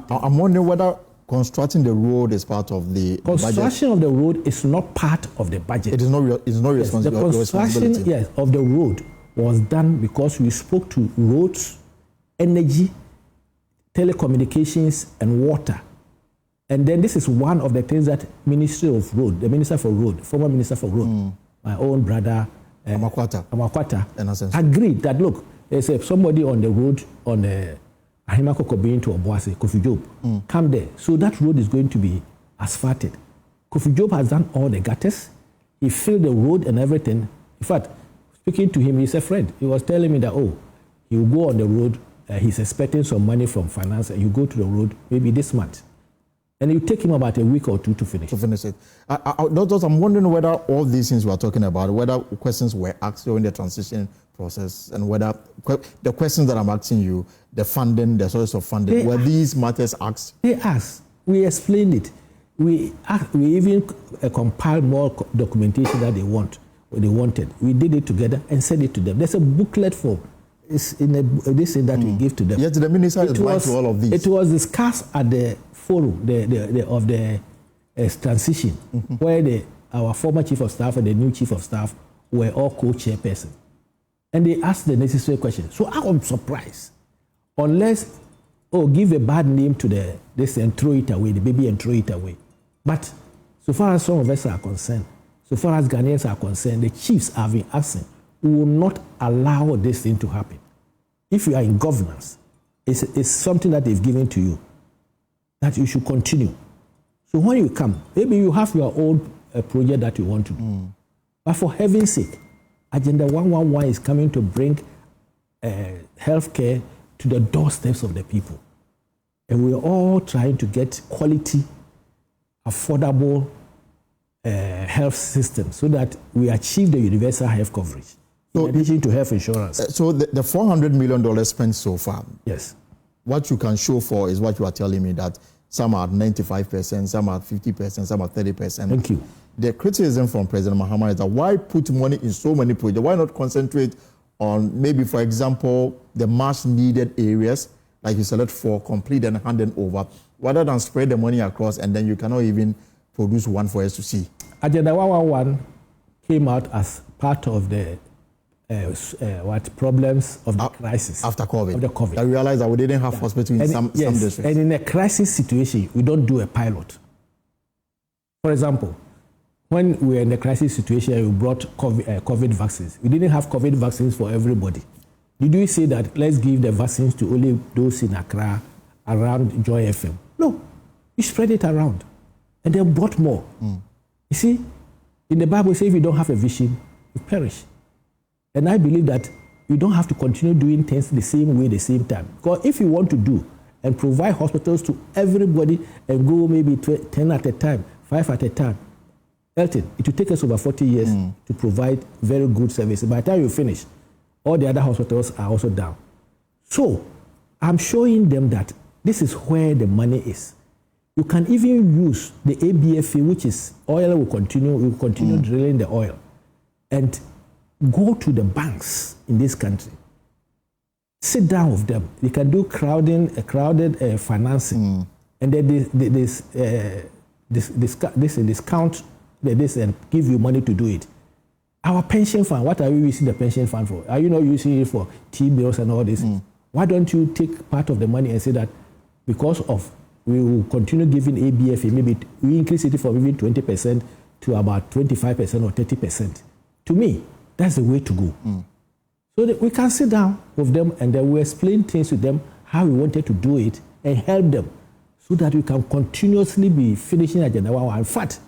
I'm wondering whether constructing the road is part of the construction budget. Of the road is not part of the budget. It is not responsibility. The construction of the road was done because we spoke to roads, energy, telecommunications, and water. And then this is one of the things that Ministry of Road, the Minister for Road, former Minister for Road, my own brother, Amakwata agreed that, look, there's somebody on the road on the Ahimako Kobein to Obuasi, Kofi Job, come there. So that road is going to be asphalted. Kofi Job has done all the gutters. He filled the road and everything. In fact, speaking to him, he's a friend. He was telling me that, he will go on the road. He's expecting some money from finance, and you go to the road maybe this month. And it will take him about a week or two to finish. it. I'm wondering whether all these things we are talking about, whether questions were asked during the transition process, and whether the questions that I'm asking you, the funding, the source of funding, were these matters asked? They asked. We explained it. We even compiled more documentation that they wanted. We did it together and sent it to them. There's a booklet for this thing that we give to them. Yet the minister is blind to all of these. It was discussed at the forum of the transition, where our former chief of staff and the new chief of staff were all co-chairpersons. And they asked the necessary questions. So I am surprised. Unless, give a bad name to this and throw it away, the baby and throw it away. But so far as some of us are concerned, so far as Ghanaians are concerned, the chiefs have been asking, we will not allow this thing to happen. If you are in governance, it's something that they've given to you, that you should continue. So when you come, maybe you have your own project that you want to do. But for heaven's sake, Agenda 111 is coming to bring healthcare to the doorsteps of the people. And we're all trying to get quality, affordable health system so that we achieve the universal health coverage, in addition to health insurance. So the $400 million spent so far, yes, what you can show for is what you are telling me, that some are at 95%, some are at 50%, some are 30%. Thank you. The criticism from President Mahama is that why put money in so many projects? Why not concentrate on maybe, for example, the much needed areas, like you select for, complete and hand them over, rather than spread the money across and then you cannot even produce one for us to see? Agenda 111 came out as part of the problems of the crisis. After COVID. Of the COVID. I realized that we didn't have hospitals in some districts. And in a crisis situation, we don't do a pilot. For example, when we were in the crisis situation, we brought COVID vaccines. We didn't have COVID vaccines for everybody. Did we say that let's give the vaccines to only those in Accra, around Joy FM? No. We spread it around. And then brought more. You see, in the Bible, it says if you don't have a vision, you perish. And I believe that you don't have to continue doing things the same way, the same time. Because if you want to do and provide hospitals to everybody and go maybe 10 at a time, 5 at a time, Elton, it will take us over 40 years to provide very good services. By the time you finish, all the other hospitals are also down. So I'm showing them that this is where the money is. You can even use the ABFA, which is oil will continue drilling the oil, and go to the banks in this country. Sit down with them. They can do crowded financing, and then discount this and give you money to do it. Our pension fund, what are you using the pension fund for? Are you not using it for T-bills and all this? Why don't you take part of the money and say that because of we will continue giving ABFA, maybe we increase it from even 20% to about 25% or 30%. To me, that's the way to go. So that we can sit down with them and then we explain things to them, how we wanted to do it, and help them so that we can continuously be finishing Agenda 111. In fact,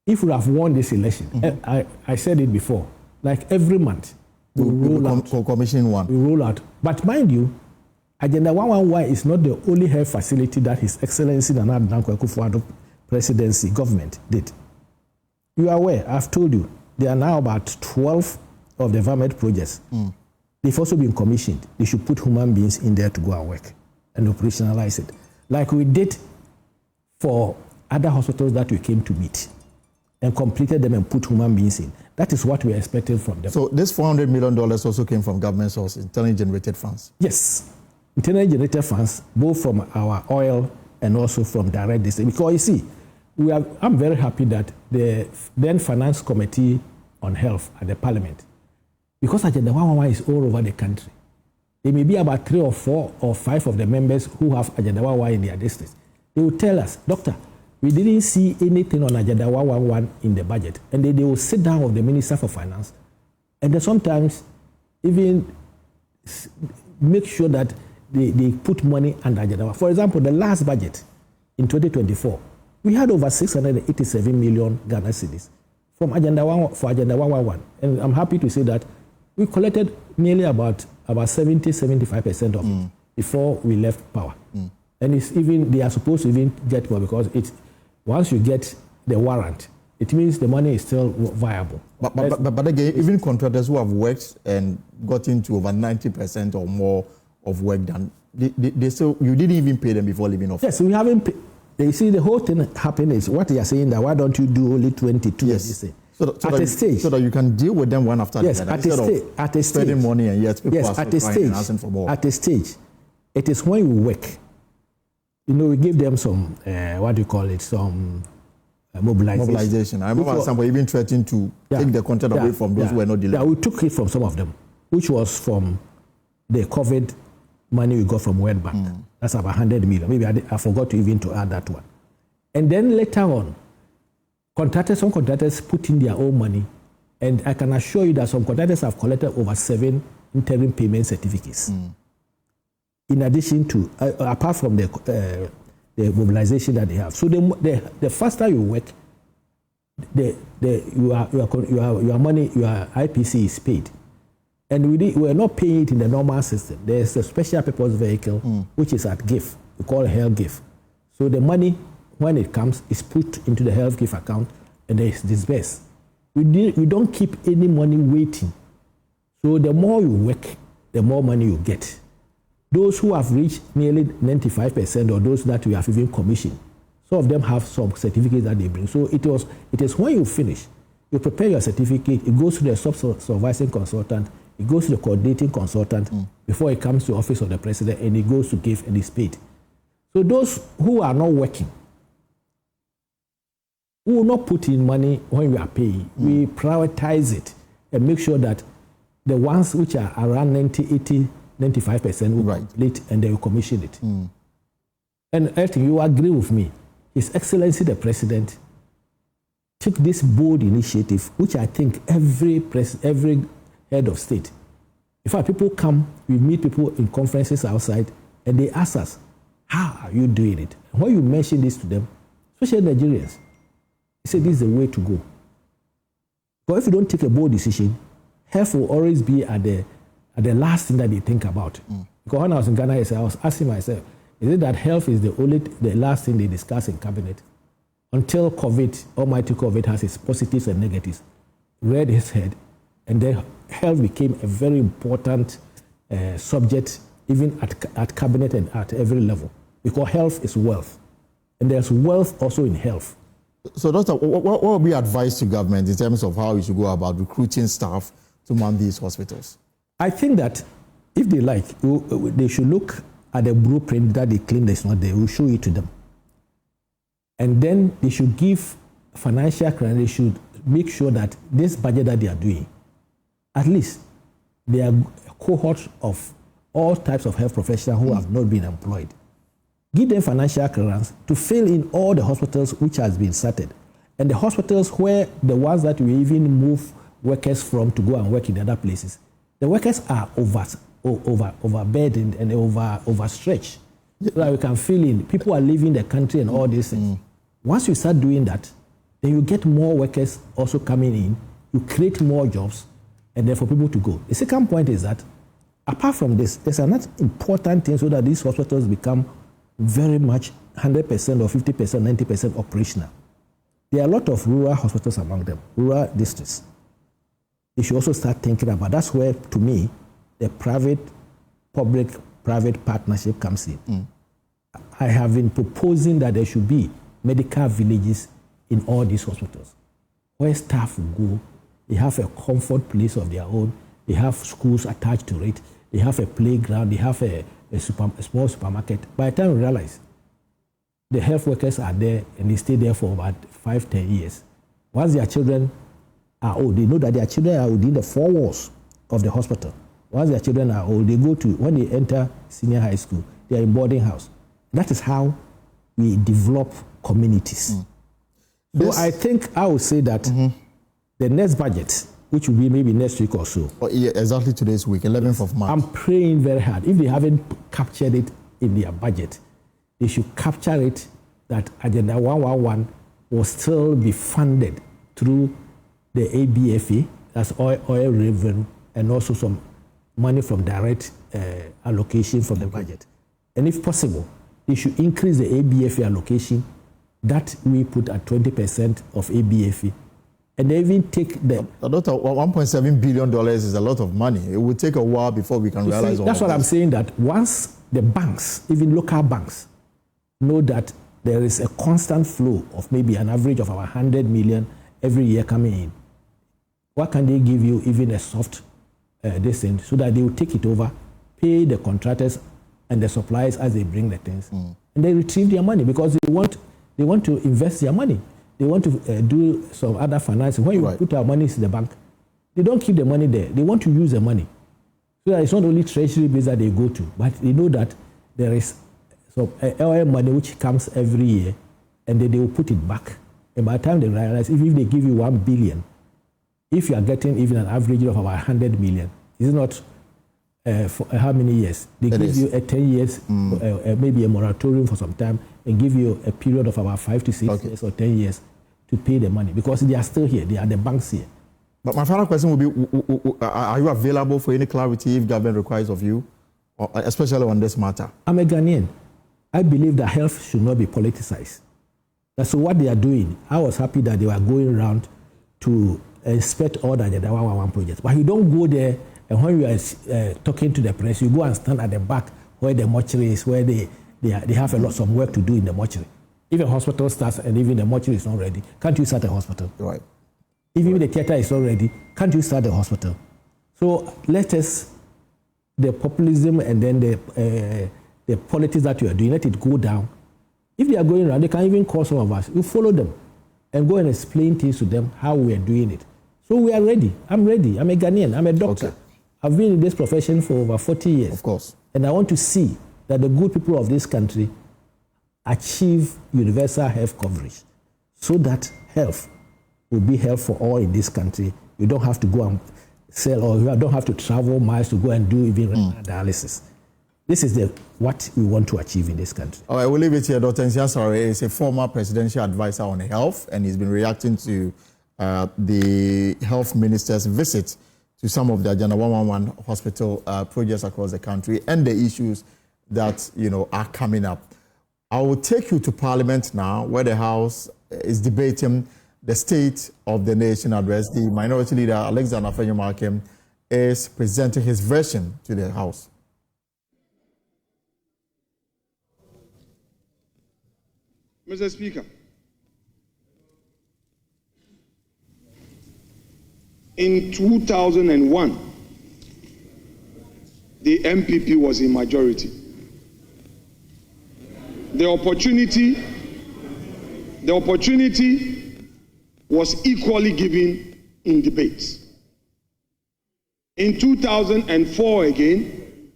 if we have won this election, I said it before, like every month, we roll out. Commission one. We roll out. But mind you, Agenda 111 is not the only health facility that His Excellency Nana Dankwa Akufo-Addo presidency government did. You are aware, I've told you, there are now about 12 of the environment projects. They've also been commissioned. They should put human beings in there to go and work and operationalize it. Like we did for other hospitals that we came to meet and completed them and put human beings in. That is what we are expecting from them. So this $400 million also came from government sources, internally generated funds? Yes. Internally generated funds, both from our oil and also from direct district. Because you see, I'm very happy that the then Finance Committee on Health at the Parliament, because Agenda 111 is all over the country, there may be about 3 or 4 or 5 of the members who have Agenda 111 in their districts. They will tell us, Doctor, we didn't see anything on Agenda 111 in the budget. And they will sit down with the Minister for Finance and then sometimes even make sure that they put money under Agenda 111. For example, the last budget in 2024, we had over 687 million Ghana cedis from Agenda 111. And I'm happy to say that we collected nearly about 70-75% of it before we left power. And And it's even, they are supposed to even get more because it's, once you get the warrant, it means the money is still viable. But again, even contractors who have worked and got into over 90% or more of work done, they still, you didn't even pay them before leaving office. Yes, we haven't paid. You see, the whole thing happened is what they are saying that why don't you do only 22? Yes. So that you can deal with them one after the other. At a stage. Spending money and yet people are at a stage. And asking for more. At a stage, it is when you work. You know, we give them some, what do you call it, some mobilization. I remember somebody even threatened to take the contract away from those who were not delivering. Yeah, we took it from some of them, which was from the COVID money we got from World Bank. That's about 100 million. Maybe I forgot to even to add that one. And then later on, some contractors put in their own money, and I can assure you that some contractors have collected over 7 interim payment certificates. In addition to, apart from the mobilization that they have. So the faster you work, your money, your IPC is paid. And we are not paying it in the normal system. There's a special purpose vehicle, which is at GIF. We call it Health GIF. So the money, when it comes, is put into the Health GIF account and it's disbursed. We don't keep any money waiting. So the more you work, the more money you get. Those who have reached nearly 95% or those that we have even commissioned, some of them have some certificates that they bring. So it is when you finish, you prepare your certificate, it goes to the supervising consultant, it goes to the coordinating consultant before it comes to the office of the president, and it goes to GIF and is paid. So those who are not working, who will not put in money when we are paying, we prioritize it and make sure that the ones which are around 90, 80, 95% will complete and they will commission it. And I think you agree with me. His Excellency the President took this bold initiative, which I think every head of state. In fact, people come, we meet people in conferences outside, and they ask us, how are you doing it? And when you mention this to them, especially Nigerians, they say this is the way to go. But if you don't take a bold decision, health will always be at the last thing that they think about. Because when I was in Ghana, I was asking myself, is it that health is the last thing they discuss in cabinet? Until COVID, almighty COVID has its positives and negatives, reared its head, and then health became a very important subject, even at cabinet and at every level. Because health is wealth. And there's wealth also in health. So, Doctor, what would be advice to government in terms of how we should go about recruiting staff to man these hospitals? I think that if they like, they should look at the blueprint that they claim that's not there. We'll show it to them. And then they should give financial credit. They should make sure that this budget that they are doing, at least they are a cohort of all types of health professionals who have not been employed. Give them financial clearance to fill in all the hospitals which has been started. And the hospitals where the ones that we even move workers from to go and work in other places, the workers are overburdened and overstretched. So that we can fill in. People are leaving the country and all these things. Once you start doing that, then you get more workers also coming in, you create more jobs, and therefore people to go. The second point is that, apart from this, there's another important thing so that these hospitals become very much 100% or 50%, 90% operational. There are a lot of rural hospitals among them, rural districts. They should also start thinking about, that's where, to me, the public-private partnership comes in. I have been proposing that there should be medical villages in all these hospitals, where staff will go, they have a comfort place of their own, they have schools attached to it, they have a playground, they have a small supermarket. By the time we realize, the health workers are there and they stay there for about 5-10 years. Once their children are old, they know that their children are within the 4 walls of the hospital. Once their children are old, they go to, when they enter senior high school, they are in boarding house. That is how we develop communities. So I think I would say that the next budget, which will be maybe next week or so. Yeah, exactly today's week, 11th of March. I'm praying very hard. If they haven't captured it in their budget, they should capture it that Agenda 111 will still be funded through the ABFA, that's oil revenue, and also some money from direct allocation from the budget. And if possible, they should increase the ABFE allocation that we put at 20% of ABFE. And they even take the... $1.7 billion is a lot of money. It will take a while before we can realize all that's what this. I'm saying, that once the banks, even local banks, know that there is a constant flow of maybe an average of about 100 million every year coming in, what can they give you even a soft this end, so that they will take it over, pay the contractors and the suppliers as they bring the things, and they retrieve their money because they want to invest their money. They want to do some other financing. When you put our money in the bank, they don't keep the money there. They want to use the money. So that it's not only treasury bills that they go to, but they know that there is some money which comes every year, and then they will put it back. And by the time they realize, if they give you 1 billion, if you are getting even an average of about 100 million, it's not for how many years? They give you a 10 years, maybe a moratorium for some time, and give you a period of about 5 to 6 years or 10 years to pay the money, because they are still here. They are the banks here. But my final question will be, are you available for any clarity if government requires of you, or especially on this matter? I'm a Ghanaian. I believe that health should not be politicized. That's what they are doing. I was happy that they were going around to inspect all the 111 projects. But you don't go there, and when you are talking to the press, you go and stand at the back where the mortuary is, where they have a lot of work to do in the mortuary. If a hospital starts and even the mortuary is not ready, can't you start a hospital? Right. Even the theater is not ready, can't you start a hospital? So let us, the populism and then the politics that you are doing, let it go down. If they are going around, they can even call some of us. You follow them and go and explain things to them how we are doing it. So we are ready. I'm ready. I'm a Ghanaian. I'm a doctor. Okay. I've been in this profession for over 40 years. Of course. And I want to see that the good people of this country achieve universal health coverage so that health will be health for all in this country. You don't have to go and sell, or you don't have to travel miles to go and do even dialysis. This is what we want to achieve in this country. All right, we'll leave it here. Dr. Nsiah is a former presidential advisor on health, and he's been reacting to the health minister's visit to some of the Agenda 111 hospital projects across the country and the issues that are coming up. I will take you to Parliament now, where the House is debating the State of the Nation address. The Minority Leader, Alexander Afenyo-Markin, is presenting his version to the House. Mr. Speaker, in 2001, the NPP was in majority. The opportunity was equally given in debates. In 2004 again,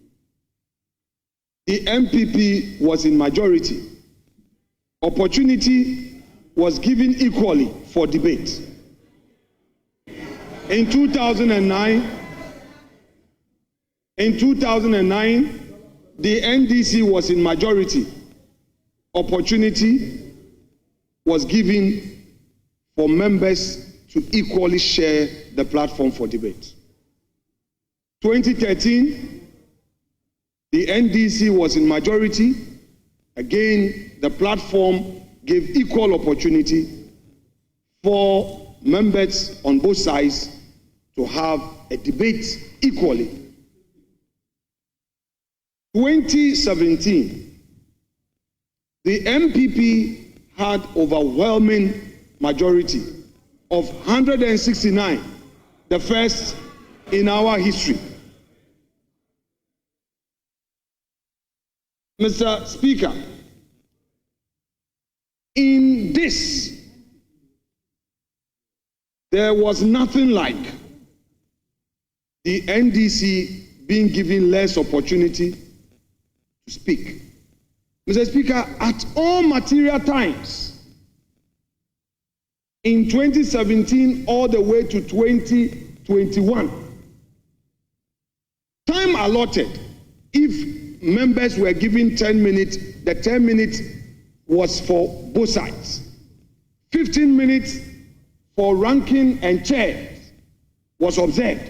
the NPP was in majority. Opportunity was given equally for debate. In 2009, the NDC was in majority. Opportunity was given for members to equally share the platform for debate. 2013, the NDC was in majority. Again, the platform gave equal opportunity for members on both sides to have a debate equally. 2017, the NPP had overwhelming majority of 169, the first in our history. Mr. Speaker, in this, there was nothing like the NDC being given less opportunity to speak. Mr. Speaker, at all material times, in 2017 all the way to 2021, time allotted, if members were given 10 minutes, the 10 minutes was for both sides. 15 minutes for ranking and chairs was observed.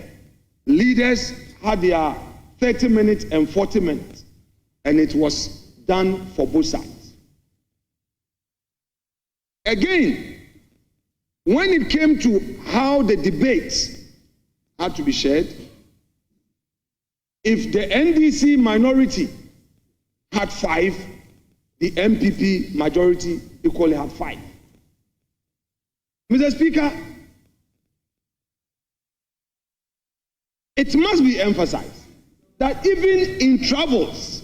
Leaders had their 30 minutes and 40 minutes, and it was done for both sides. Again, when it came to how the debates had to be shared, if the NDC minority had 5, the NPP majority equally had 5. Mr. Speaker, it must be emphasized that even in troubles,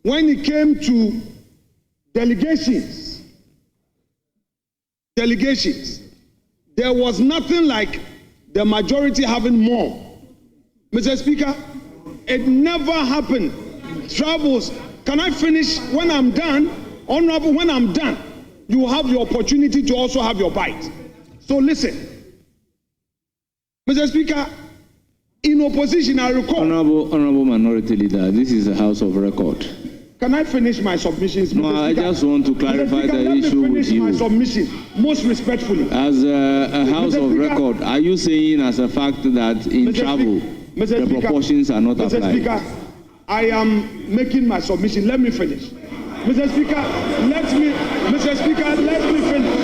when it came to delegations, there was nothing like the majority having more. Mr. Speaker, it never happened. Troubles. Can I finish? When I'm done, Honorable, when I'm done, you have the opportunity to also have your bite. So listen. Mr. Speaker, in opposition, I recall. Honorable Minority Leader, this is a House of Record. Can I finish my submissions? No, I just want to clarify the issue with you. My submission, most respectfully. As a House of Record, are you saying as a fact that in travel, the proportions are not applied? Mr. Speaker, I am making my submission. Let me finish. Mr. Speaker, let me finish.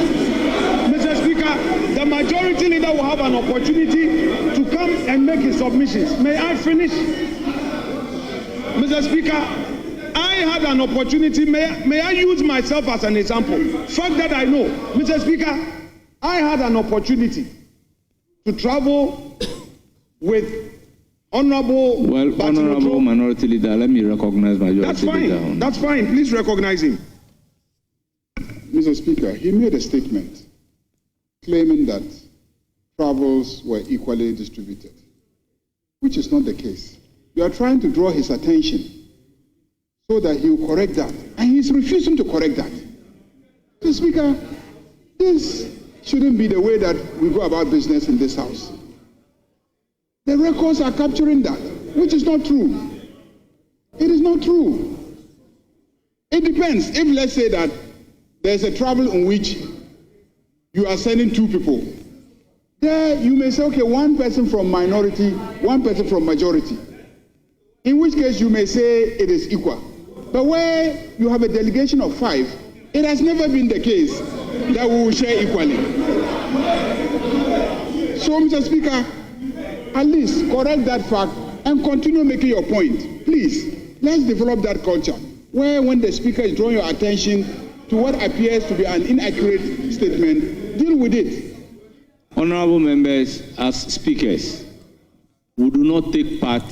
Mr. Speaker, the majority leader will have an opportunity to come and make his submissions. May I finish? Mr. Speaker, I had an opportunity. May I use myself as an example? Fact that I know. Mr. Speaker, I had an opportunity to travel with Honorable Minority Leader, let me recognize Majority Leader. That's fine. Please recognize him. Mr. Speaker, he made a statement claiming that travels were equally distributed, which is not the case. You are trying to draw his attention so that he will correct that, and he's refusing to correct that. Mr. Speaker, this shouldn't be the way that we go about business in this House. The records are capturing that, which is not true. It is not true. It depends. If, let's say, that there's a travel in which you are sending 2 people, there you may say, okay, 1 person from minority, 1 person from majority. In which case you may say it is equal. But where you have a delegation of 5, it has never been the case that we will share equally. So, Mr. Speaker, at least correct that fact and continue making your point. Please, let's develop that culture where when the Speaker is drawing your attention to what appears to be an inaccurate statement, deal with it. Honorable members, as speakers, we do not take part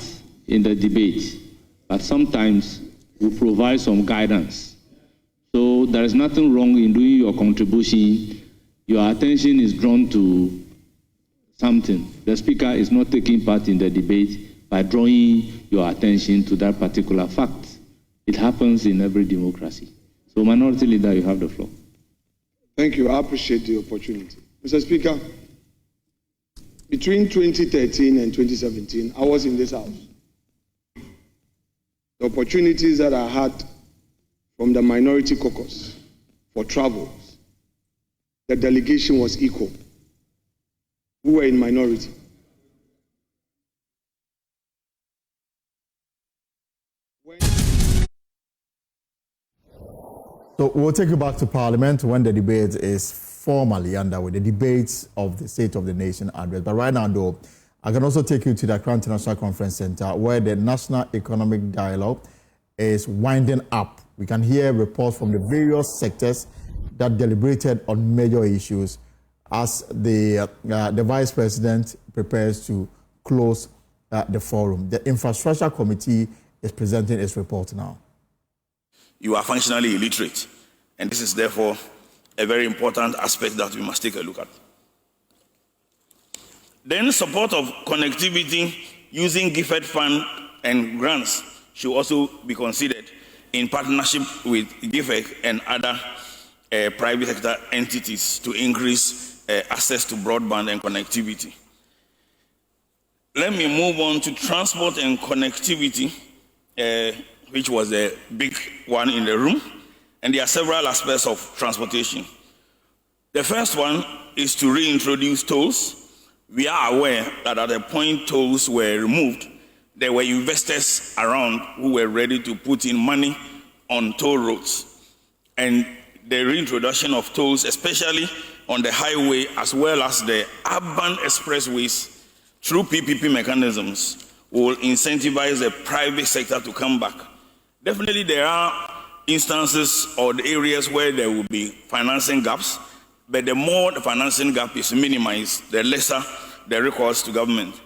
in the debate, but sometimes we provide some guidance. So there is nothing wrong in doing your contribution. Your attention is drawn to something. The Speaker is not taking part in the debate by drawing your attention to that particular fact. It happens in every democracy. So, Minority Leader, you have the floor. Thank you. I appreciate the opportunity. Mr. Speaker, between 2013 and 2017, I was in this House. The opportunities that I had from the Minority Caucus for travels, the delegation was equal. We were in minority. So we'll take you back to Parliament when the debate is formally underway, the debates of the State of the Nation address. But right now, though, I can also take you to the Accra International Conference Center where the National Economic Dialogue is winding up. We can hear reports from the various sectors that deliberated on major issues as the Vice President prepares to close the forum. The Infrastructure Committee is presenting its report now. You are functionally illiterate, and this is therefore a very important aspect that we must take a look at. Then support of connectivity using gifted fund and grants should also be considered in partnership with GIFEC and other private sector entities to increase access to broadband and connectivity. Let me move on to transport and connectivity, which was a big one in the room, and there are several aspects of transportation. The first one is to reintroduce tolls. We are aware that at a point tolls were removed there were investors around who were ready to put in money on toll roads. And the reintroduction of tolls, especially on the highway as well as the urban expressways through PPP mechanisms, will incentivize the private sector to come back. Definitely there are instances or the areas where there will be financing gaps, but the more the financing gap is minimized, the lesser the recourse to government.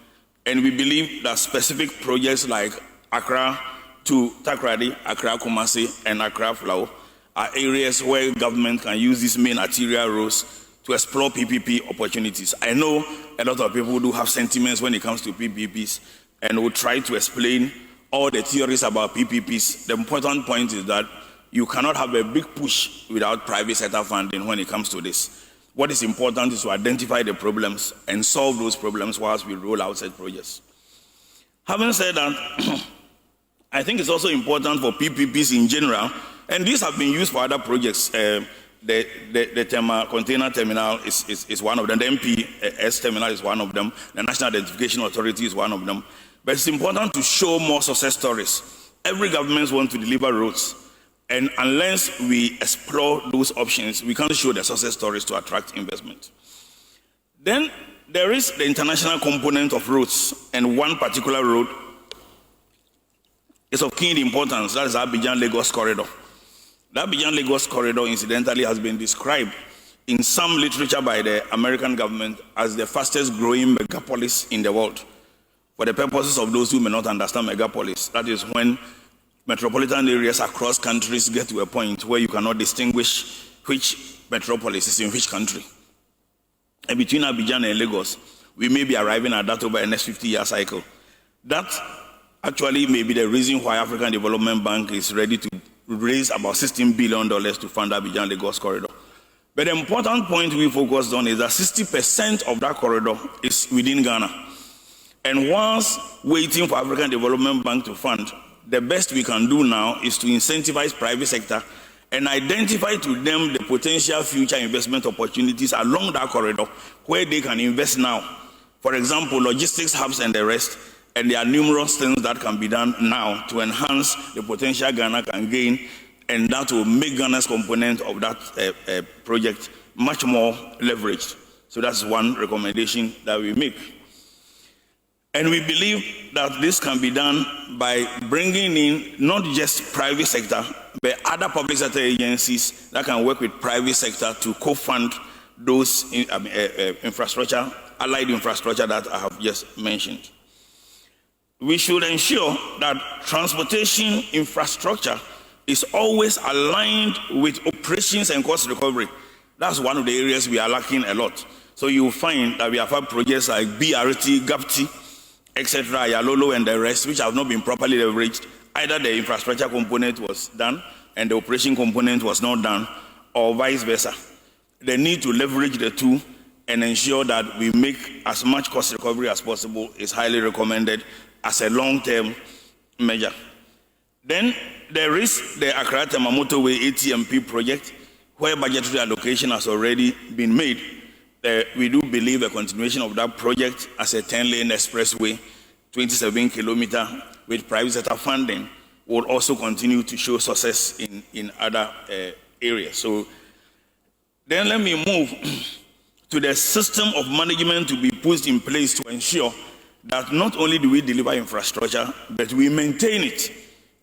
And we believe that specific projects like Accra to Takrady, Accra Kumasi, and Accra Flow are areas where government can use these main arterial roads to explore PPP opportunities. I know a lot of people do have sentiments when it comes to PPPs, and will try to explain all the theories about PPPs. The important point is that you cannot have a big push without private sector funding when it comes to this. What is important is to identify the problems and solve those problems whilst we roll out such projects. Having said that, I think it's also important for PPPs in general, and these have been used for other projects. The container terminal is one of them. The NPS terminal is one of them. The National Identification Authority is one of them. But it's important to show more success stories. Every government wants to deliver roads. And unless we explore those options, we can't show the success stories to attract investment. Then there is the international component of roads, and one particular road is of keen importance. That is the Abidjan-Lagos corridor. The Abidjan-Lagos corridor, incidentally, has been described in some literature by the American government as the fastest growing megapolis in the world. For the purposes of those who may not understand megapolis, that is when metropolitan areas across countries get to a point where you cannot distinguish which metropolis is in which country. And between Abidjan and Lagos, we may be arriving at that over the next 50-year cycle. That actually may be the reason why African Development Bank is ready to raise about $16 billion to fund Abidjan-Lagos corridor. But the important point we focused on is that 60% of that corridor is within Ghana. And once waiting for African Development Bank to fund, the best we can do now is to incentivize private sector and identify to them the potential future investment opportunities along that corridor where they can invest now. For example, logistics hubs and the rest, and there are numerous things that can be done now to enhance the potential Ghana can gain, and that will make Ghana's component of that project much more leveraged. So that's one recommendation that we make. And we believe that this can be done by bringing in not just private sector, but other public sector agencies that can work with private sector to co-fund those infrastructure, allied infrastructure that I have just mentioned. We should ensure that transportation infrastructure is always aligned with operations and cost recovery. That's one of the areas we are lacking a lot. So you'll find that we have had projects like BRT, GAPTI, etc., Yalolo and the rest, which have not been properly leveraged. Either the infrastructure component was done and the operation component was not done, or vice versa. The need to leverage the two and ensure that we make as much cost recovery as possible is highly recommended as a long-term measure. Then there is the Accra-Tema Motorway ATMP project, where budgetary allocation has already been made. We do believe a continuation of that project as a 10-lane expressway, 27 kilometer, with private sector funding, will also continue to show success in other areas. So then let me move to the system of management to be put in place to ensure that not only do we deliver infrastructure, but we maintain it.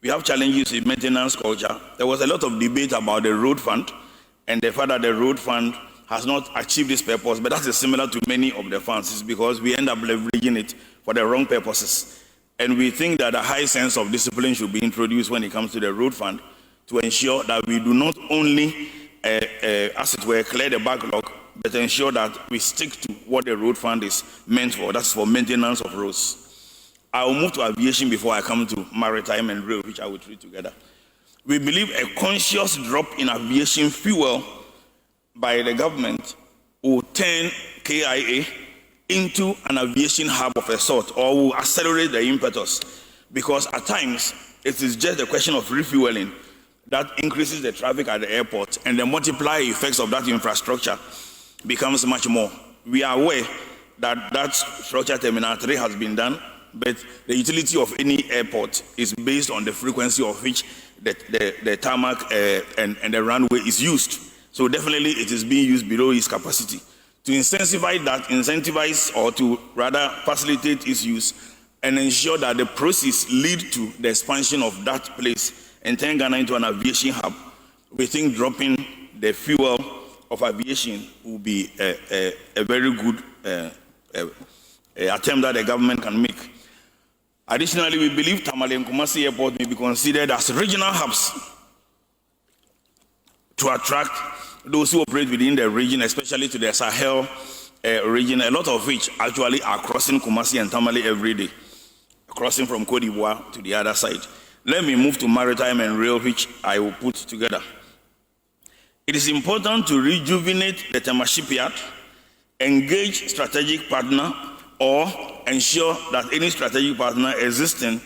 We have challenges in maintenance culture. There was a lot of debate about the road fund and the fact that the road fund has not achieved this purpose, but that is similar to many of the funds. It's because we end up leveraging it for the wrong purposes. And we think that a high sense of discipline should be introduced when it comes to the road fund to ensure that we do not only, as it were, clear the backlog, but ensure that we stick to what the road fund is meant for. That's for maintenance of roads. I will move to aviation before I come to maritime and rail, which I will treat together. We believe a conscious drop in aviation fuel by the government will turn KIA into an aviation hub of a sort, or will accelerate the impetus, because at times it is just a question of refueling that increases the traffic at the airport, and the multiplier effects of that infrastructure becomes much more. We are aware that structure Terminal 3 has been done, But the utility of any airport is based on the frequency of which the tarmac and the runway is used. So definitely it is being used below its capacity. To incentivize or to rather facilitate its use and ensure that the process lead to the expansion of that place and turn Ghana into an aviation hub, we think dropping the fuel of aviation will be a very good attempt that the government can make. Additionally, we believe Tamale and Kumasi Airport may be considered as regional hubs to attract those who operate within the region, especially to the Sahel region, a lot of which actually are crossing Kumasi and Tamale every day, crossing from Cote d'Ivoire to the other side. Let me move to maritime and rail, which I will put together. It is important to rejuvenate the Tema shipyard, engage strategic partner, or ensure that any strategic partner existing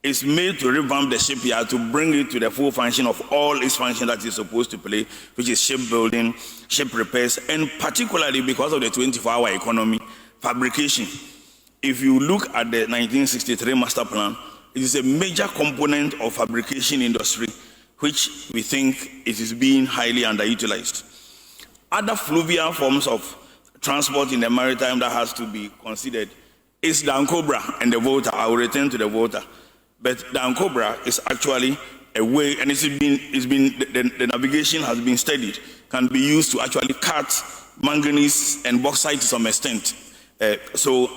is made to revamp the shipyard to bring it to the full function of all its function that it's supposed to play, which is shipbuilding, ship repairs, and particularly because of the 24-hour economy, fabrication. If you look at the 1963 master plan, it is a major component of fabrication industry, which we think it is being highly underutilized. Other fluvial forms of transport in the maritime that has to be considered is the Ancobra and the Volta. I will return to the Volta. But the Ancobra is actually a way, and the navigation has been studied, can be used to actually cut manganese and bauxite to some extent. So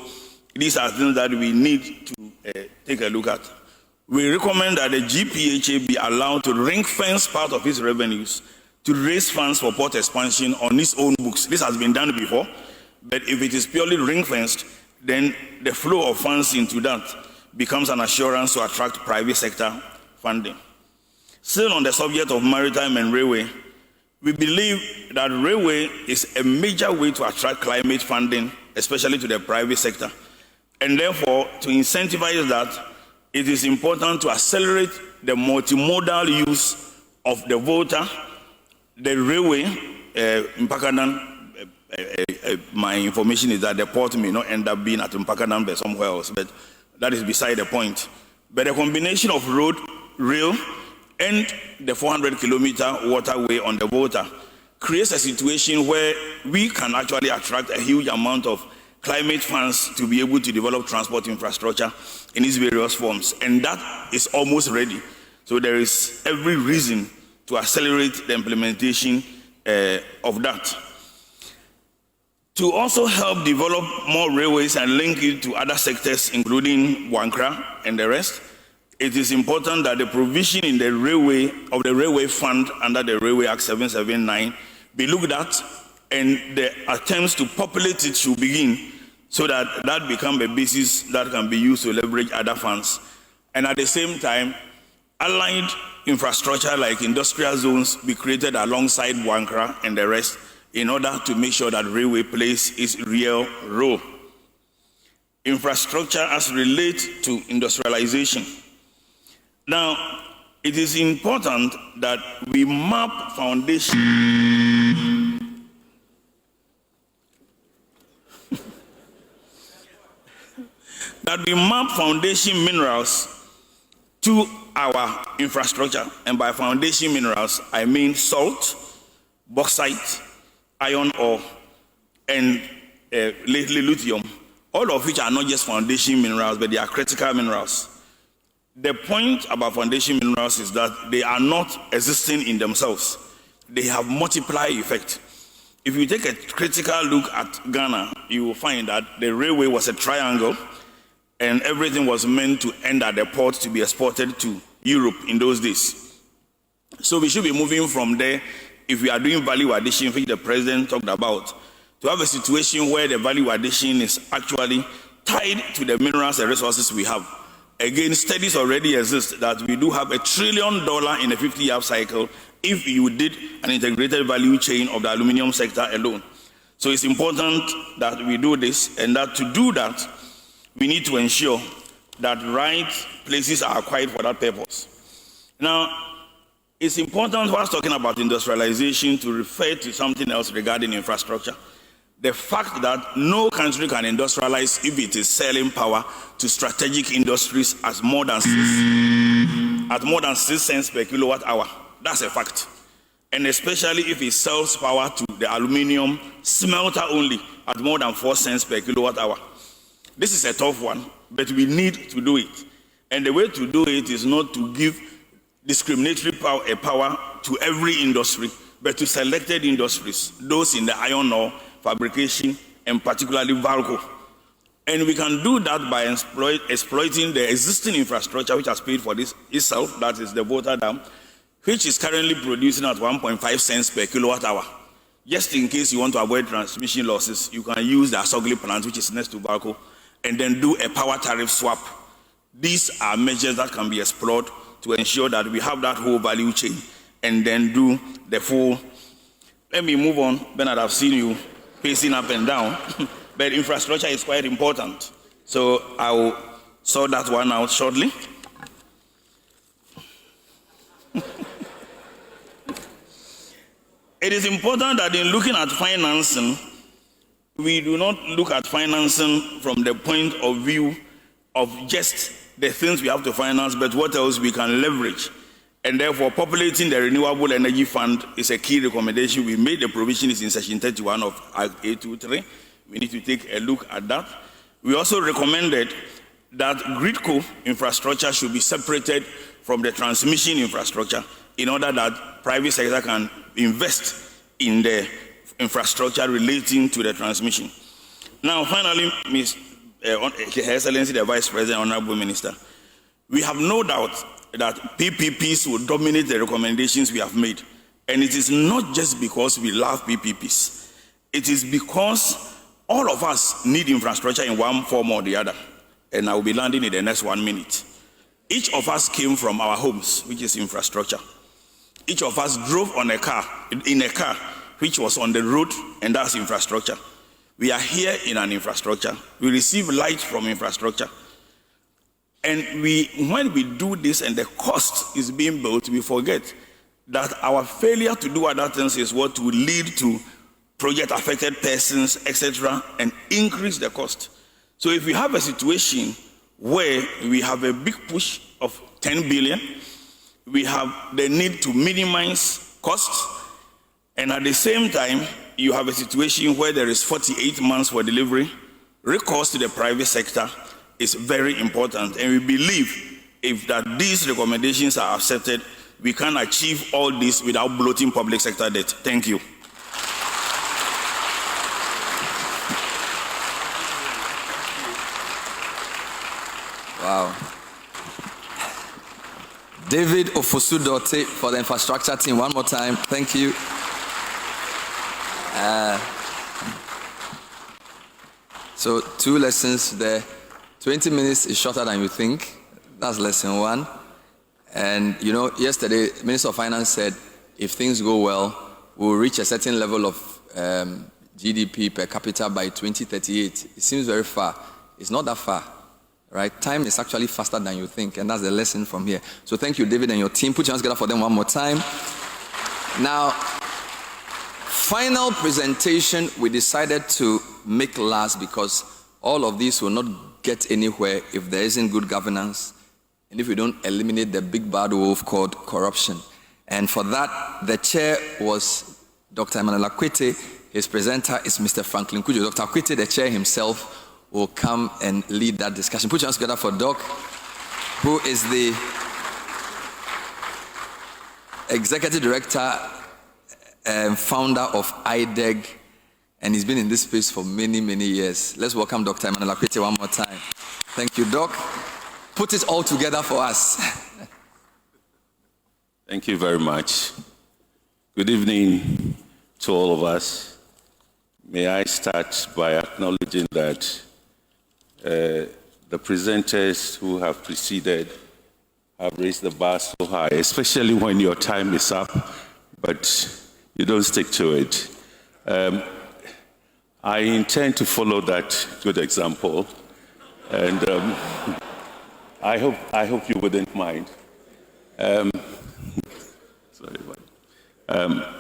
these are things that we need to take a look at. We recommend that the GPHA be allowed to ring-fence part of its revenues to raise funds for port expansion on its own books. This has been done before, but if it is purely ring-fenced, then the flow of funds into that becomes an assurance to attract private sector funding. Still on the subject of maritime and railway, we believe that railway is a major way to attract climate funding, especially to the private sector. And therefore, to incentivize that, it is important to accelerate the multimodal use of the Volta, the railway, Mpakadan. My information is that the port may not end up being at Mpakadan but somewhere else, but that is beside the point. But a combination of road, rail, and the 400-kilometer waterway on the Volta creates a situation where we can actually attract a huge amount of climate funds to be able to develop transport infrastructure in its various forms. And that is almost ready. So there is every reason to accelerate the implementation of that. To also help develop more railways and link it to other sectors, including Wankra and the rest, it is important that the provision in the railway of the railway fund under the Railway Act 779 be looked at, and the attempts to populate it should begin, so that that becomes a basis that can be used to leverage other funds. And at the same time, allied infrastructure like industrial zones be created alongside Wankra and the rest, in order to make sure that railway plays its real role. Infrastructure as relates to industrialization. Now, it is important that we map foundation minerals to our infrastructure. And by foundation minerals, I mean salt, bauxite, iron ore, and lately lithium, all of which are not just foundation minerals, but they are critical minerals. The point about foundation minerals is that they are not existing in themselves. They have multiplier effect. If you take a critical look at Ghana, you will find that the railway was a triangle, and everything was meant to end at the port to be exported to Europe in those days. So we should be moving from there, if we are doing value addition, which the president talked about, to have a situation where the value addition is actually tied to the minerals and resources we have. Again, studies already exist that we do have $1 trillion in a 50-year cycle if you did an integrated value chain of the aluminum sector alone. So it's important that we do this, and that to do that, we need to ensure that right places are acquired for that purpose. Now, it's important whilst talking about industrialization to refer to something else regarding infrastructure. the fact that no country can industrialize if it is selling power to strategic industries at more than 6 cents per kilowatt hour. That's a fact. And especially if it sells power to the aluminium smelter only at more than 4 cents per kilowatt hour. This is a tough one, but we need to do it. And the way to do it is not to give discriminatory power to every industry, but to selected industries, those in the iron ore, fabrication, and particularly Valco. And we can do that by exploiting the existing infrastructure which has paid for this itself, that is the Volta Dam, which is currently producing at 1.5 cents per kilowatt hour. Just in case you want to avoid transmission losses, you can use the Asogli plant, which is next to Valco, and then do a power tariff swap. These are measures that can be explored to ensure that we have that whole value chain and then do the full. Let me move on. Bernard, I've seen you pacing up and down, but infrastructure is quite important. So I will sort that one out shortly. It is important that in looking at financing, we do not look at financing from the point of view of just the things we have to finance, but what else we can leverage. And therefore, populating the Renewable Energy Fund is a key recommendation. We made the provisions in section 31 of Act 823. We need to take a look at that. We also recommended that gridco infrastructure should be separated from the transmission infrastructure in order that private sector can invest in the infrastructure relating to the transmission. Now, finally, Her Excellency the Vice President, Honorable Minister, we have no doubt that PPPs will dominate the recommendations we have made. And it is not just because we love PPPs. It is because all of us need infrastructure in one form or the other. And I will be landing in the next 1 minute. Each of us came from our homes, which is infrastructure. Each of us drove in a car, which was on the road, and that's infrastructure. We are here in an infrastructure. We receive light from infrastructure. And when we do this and the cost is being built, we forget that our failure to do other things is what will lead to project-affected persons, etc., and increase the cost. So if we have a situation where we have a big push of 10 billion, we have the need to minimize costs, and at the same time, you have a situation where there is 48 months for delivery. Recourse to the private sector is very important, and we believe if that these recommendations are accepted, we can achieve all this without bloating public sector debt. Thank you. Wow. David Ofosu-Dorte for the infrastructure team. One more time. Thank you. So 2 lessons there. 20 minutes is shorter than you think. That's lesson 1. And you know, yesterday, Minister of Finance said if things go well, we'll reach a certain level of GDP per capita by 2038. It seems very far. It's not that far. Right? Time is actually faster than you think, and that's the lesson from here. So thank you, David, and your team. Put your hands together for them one more time. Now, final presentation we decided to make last because all of these will not get anywhere if there isn't good governance and if we don't eliminate the big bad wolf called corruption. And for that, the chair was Dr. Emmanuel Akwete. His presenter is Mr. Franklin Kujo. Dr. Akwete, the chair himself, will come and lead that discussion. Put your hands together for Doc, who is the Executive Director and founder of IDEG, and he's been in this space for many, many years. Let's welcome Dr. Emmanuel Akwete one more time. Thank you, Doc. Put it all together for us. Thank you very much. Good evening to all of us. May I start by acknowledging that the presenters who have preceded have raised the bar so high, especially when your time is up, but you don't stick to it. I intend to follow that good example, and I hope you wouldn't mind. Sorry,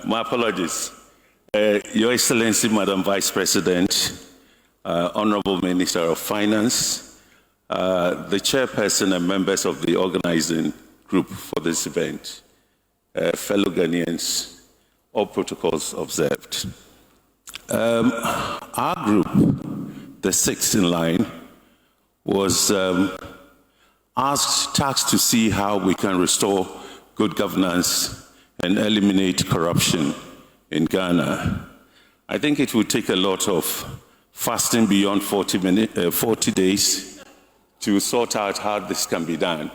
my apologies. Your Excellency, Madam Vice President, Honorable Minister of Finance, the chairperson and members of the organizing group for this event, fellow Ghanaians, all protocols observed. Our group, the sixth in line, was tasked to see how we can restore good governance and eliminate corruption in Ghana. I think it would take a lot of fasting beyond 40 days to sort out how this can be done,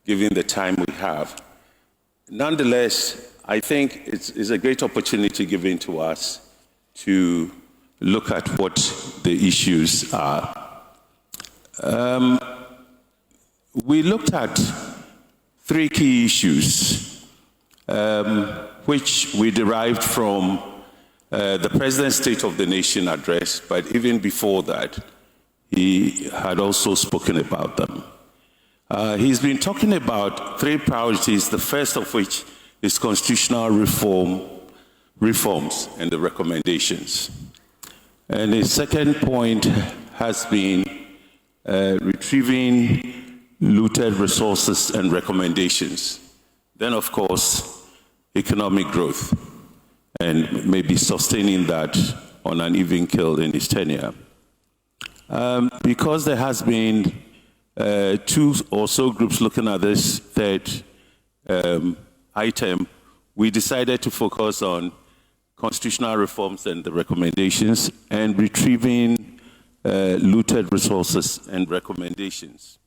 given the time we have. Nonetheless, I think it's a great opportunity given to us to look at what the issues are. We looked at three key issues, which we derived from the President's State of the Nation address, but even before that, he had also spoken about them. He's been talking about three priorities, the first of which is constitutional reforms and the recommendations. And his second point has been retrieving looted resources and recommendations. Then, of course, economic growth and maybe sustaining that on an even keel in his tenure. Because there has been two or so groups looking at this third item, we decided to focus on constitutional reforms and the recommendations and retrieving looted resources and recommendations.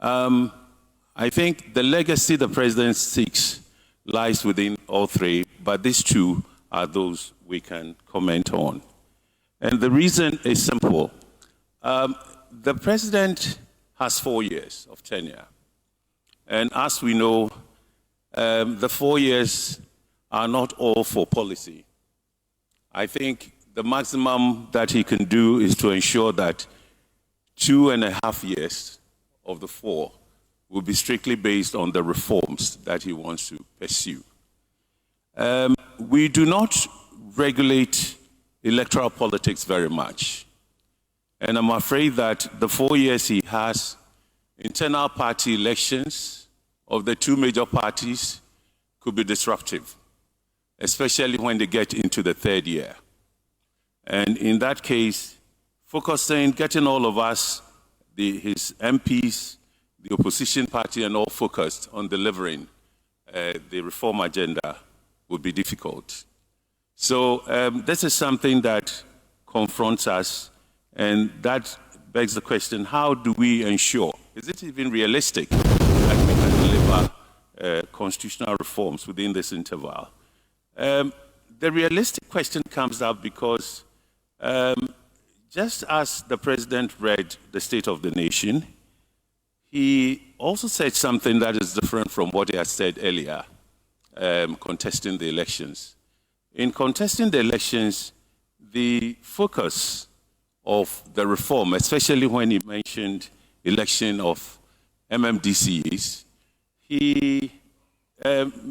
I think the legacy the President seeks lies within all three, but these two are those we can comment on. And the reason is simple. The President has 4 years of tenure. And as we know, the 4 years are not all for policy. I think the maximum that he can do is to ensure that 2.5 years of the 4 will be strictly based on the reforms that he wants to pursue. We do not regulate electoral politics very much. And I'm afraid that the 4 years he has, internal party elections of the two major parties could be disruptive, especially when they get into the third year. And in that case, focusing, getting all of us, his MPs, the opposition party, and all focused on delivering the reform agenda would be difficult. So this is something that confronts us, and that begs the question, how do we ensure, is it even realistic that we can deliver constitutional reforms within this interval? The realistic question comes up because just as the President read the State of the Nation, he also said something that is different from what he had said earlier, contesting the elections. In contesting the elections, the focus of the reform, especially when he mentioned election of MMDCs, he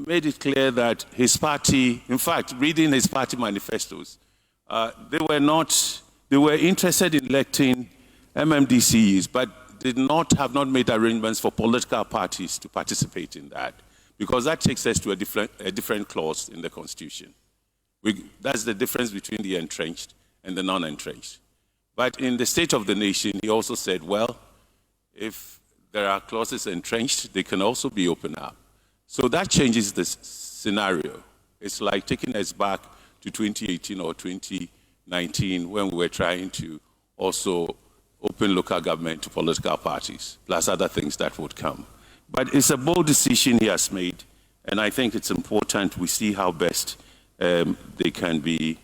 made it clear that his party, in fact, reading his party manifestos, they were interested in electing MMDCs, but have not made arrangements for political parties to participate in that, because that takes us to a different clause in the Constitution. That's the difference between the entrenched and the non-entrenched. But in the State of the Nation, he also said, well, if there are clauses entrenched, they can also be opened up. So that changes the scenario. It's like taking us back to 2018 or 2019 when we were trying to also open local government to political parties, plus other things that would come. But it's a bold decision he has made, and I think it's important we see how best they can be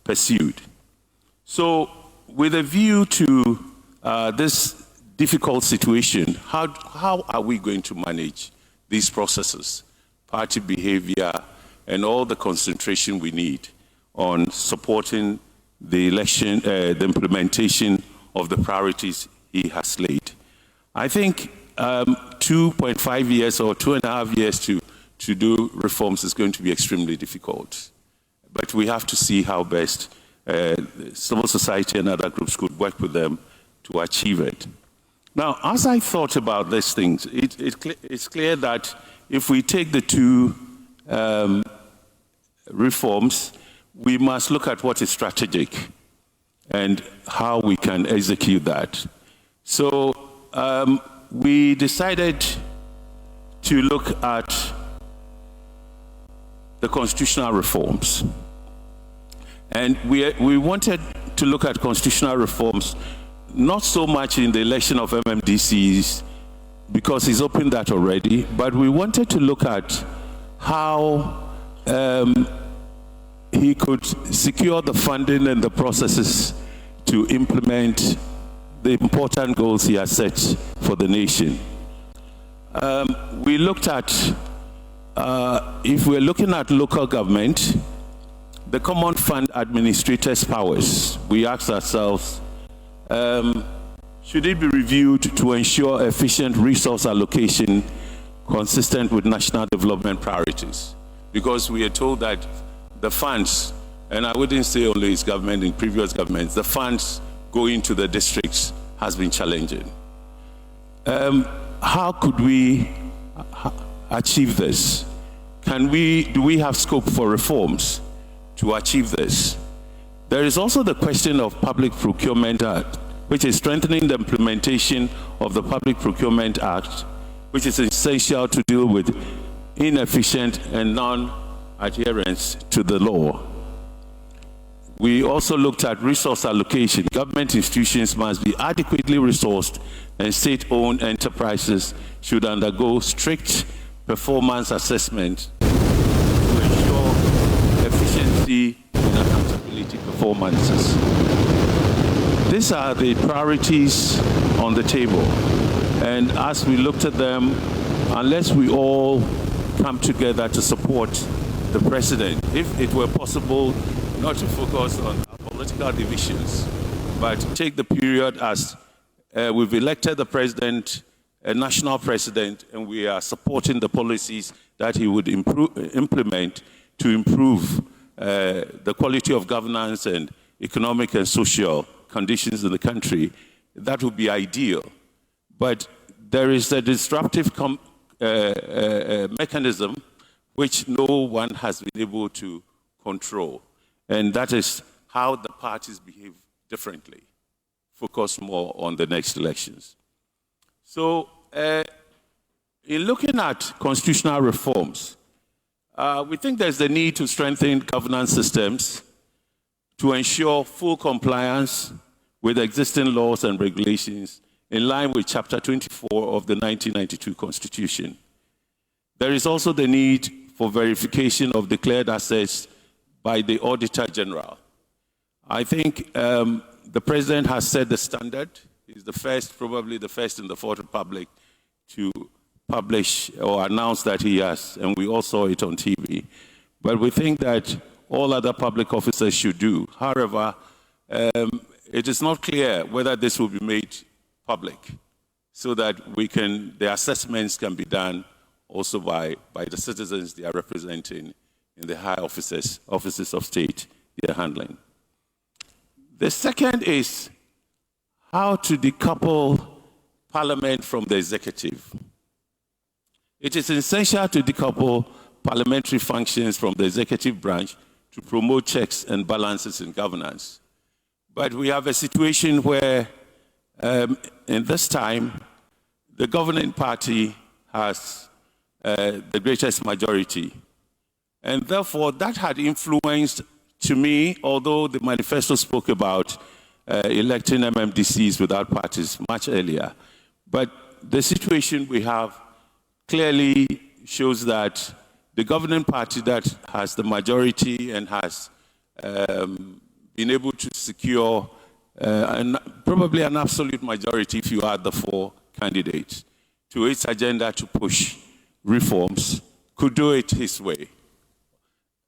pursued. So with a view to this difficult situation, how are we going to manage these processes, party behavior, and all the concentration we need on supporting the election, the implementation of the priorities he has laid? I think 2.5 years or 2.5 years to do reforms is going to be extremely difficult. but we have to see how best civil society and other groups could work with them to achieve it. Now, as I thought about these things, it's clear that if we take the two reforms, we must look at what is strategic and how we can execute that. So we decided to look at the constitutional reforms. And we wanted to look at constitutional reforms not so much in the election of MMDCs, because he's opened that already, but we wanted to look at how he could secure the funding and the processes to implement the important goals he has set for the nation. We looked at, if we're looking at local government, the Common Fund Administrator's powers, we asked ourselves, should it be reviewed to ensure efficient resource allocation consistent with national development priorities? Because we are told that the funds, and I wouldn't say only his government, in previous governments, the funds going to the districts has been challenging. How could we achieve this? Do we have scope for reforms to achieve this? There is also the question of Public Procurement Act, which is strengthening the implementation of the Public Procurement Act, which is essential to deal with inefficient and non-adherence to the law. We also looked at resource allocation. Government institutions must be adequately resourced, and state-owned enterprises should undergo strict performance assessment to ensure efficiency and accountability performances. These are the priorities on the table. And as we looked at them, unless we all come together to support the president, if it were possible not to focus on our political divisions, but take the period as we've elected the president, a national president, and we are supporting the policies that he would implement to improve the quality of governance and economic and social conditions in the country, that would be ideal. But there is a disruptive mechanism which no one has been able to control. And that is how the parties behave differently, focus more on the next elections. So in looking at constitutional reforms, we think there's the need to strengthen governance systems to ensure full compliance with existing laws and regulations in line with Chapter 24 of the 1992 Constitution. There is also the need for verification of declared assets by the Auditor General. I think the President has set the standard. He's the first, probably the first in the Fourth Republic to publish or announce that he has, and we all saw it on TV. But we think that all other public officers should do. However, it is not clear whether this will be made public so that the assessments can be done also by the citizens they are representing in the high offices of state they are handling. The second is how to decouple Parliament from the executive. It is essential to decouple parliamentary functions from the executive branch to promote checks and balances in governance. But we have a situation where, in this time, the governing party has the greatest majority. And therefore, that had influenced, to me, although the manifesto spoke about electing MMDCs without parties much earlier, but the situation we have clearly shows that the governing party that has the majority and has been able to secure probably an absolute majority if you add the four candidates to its agenda to push reforms could do it his way.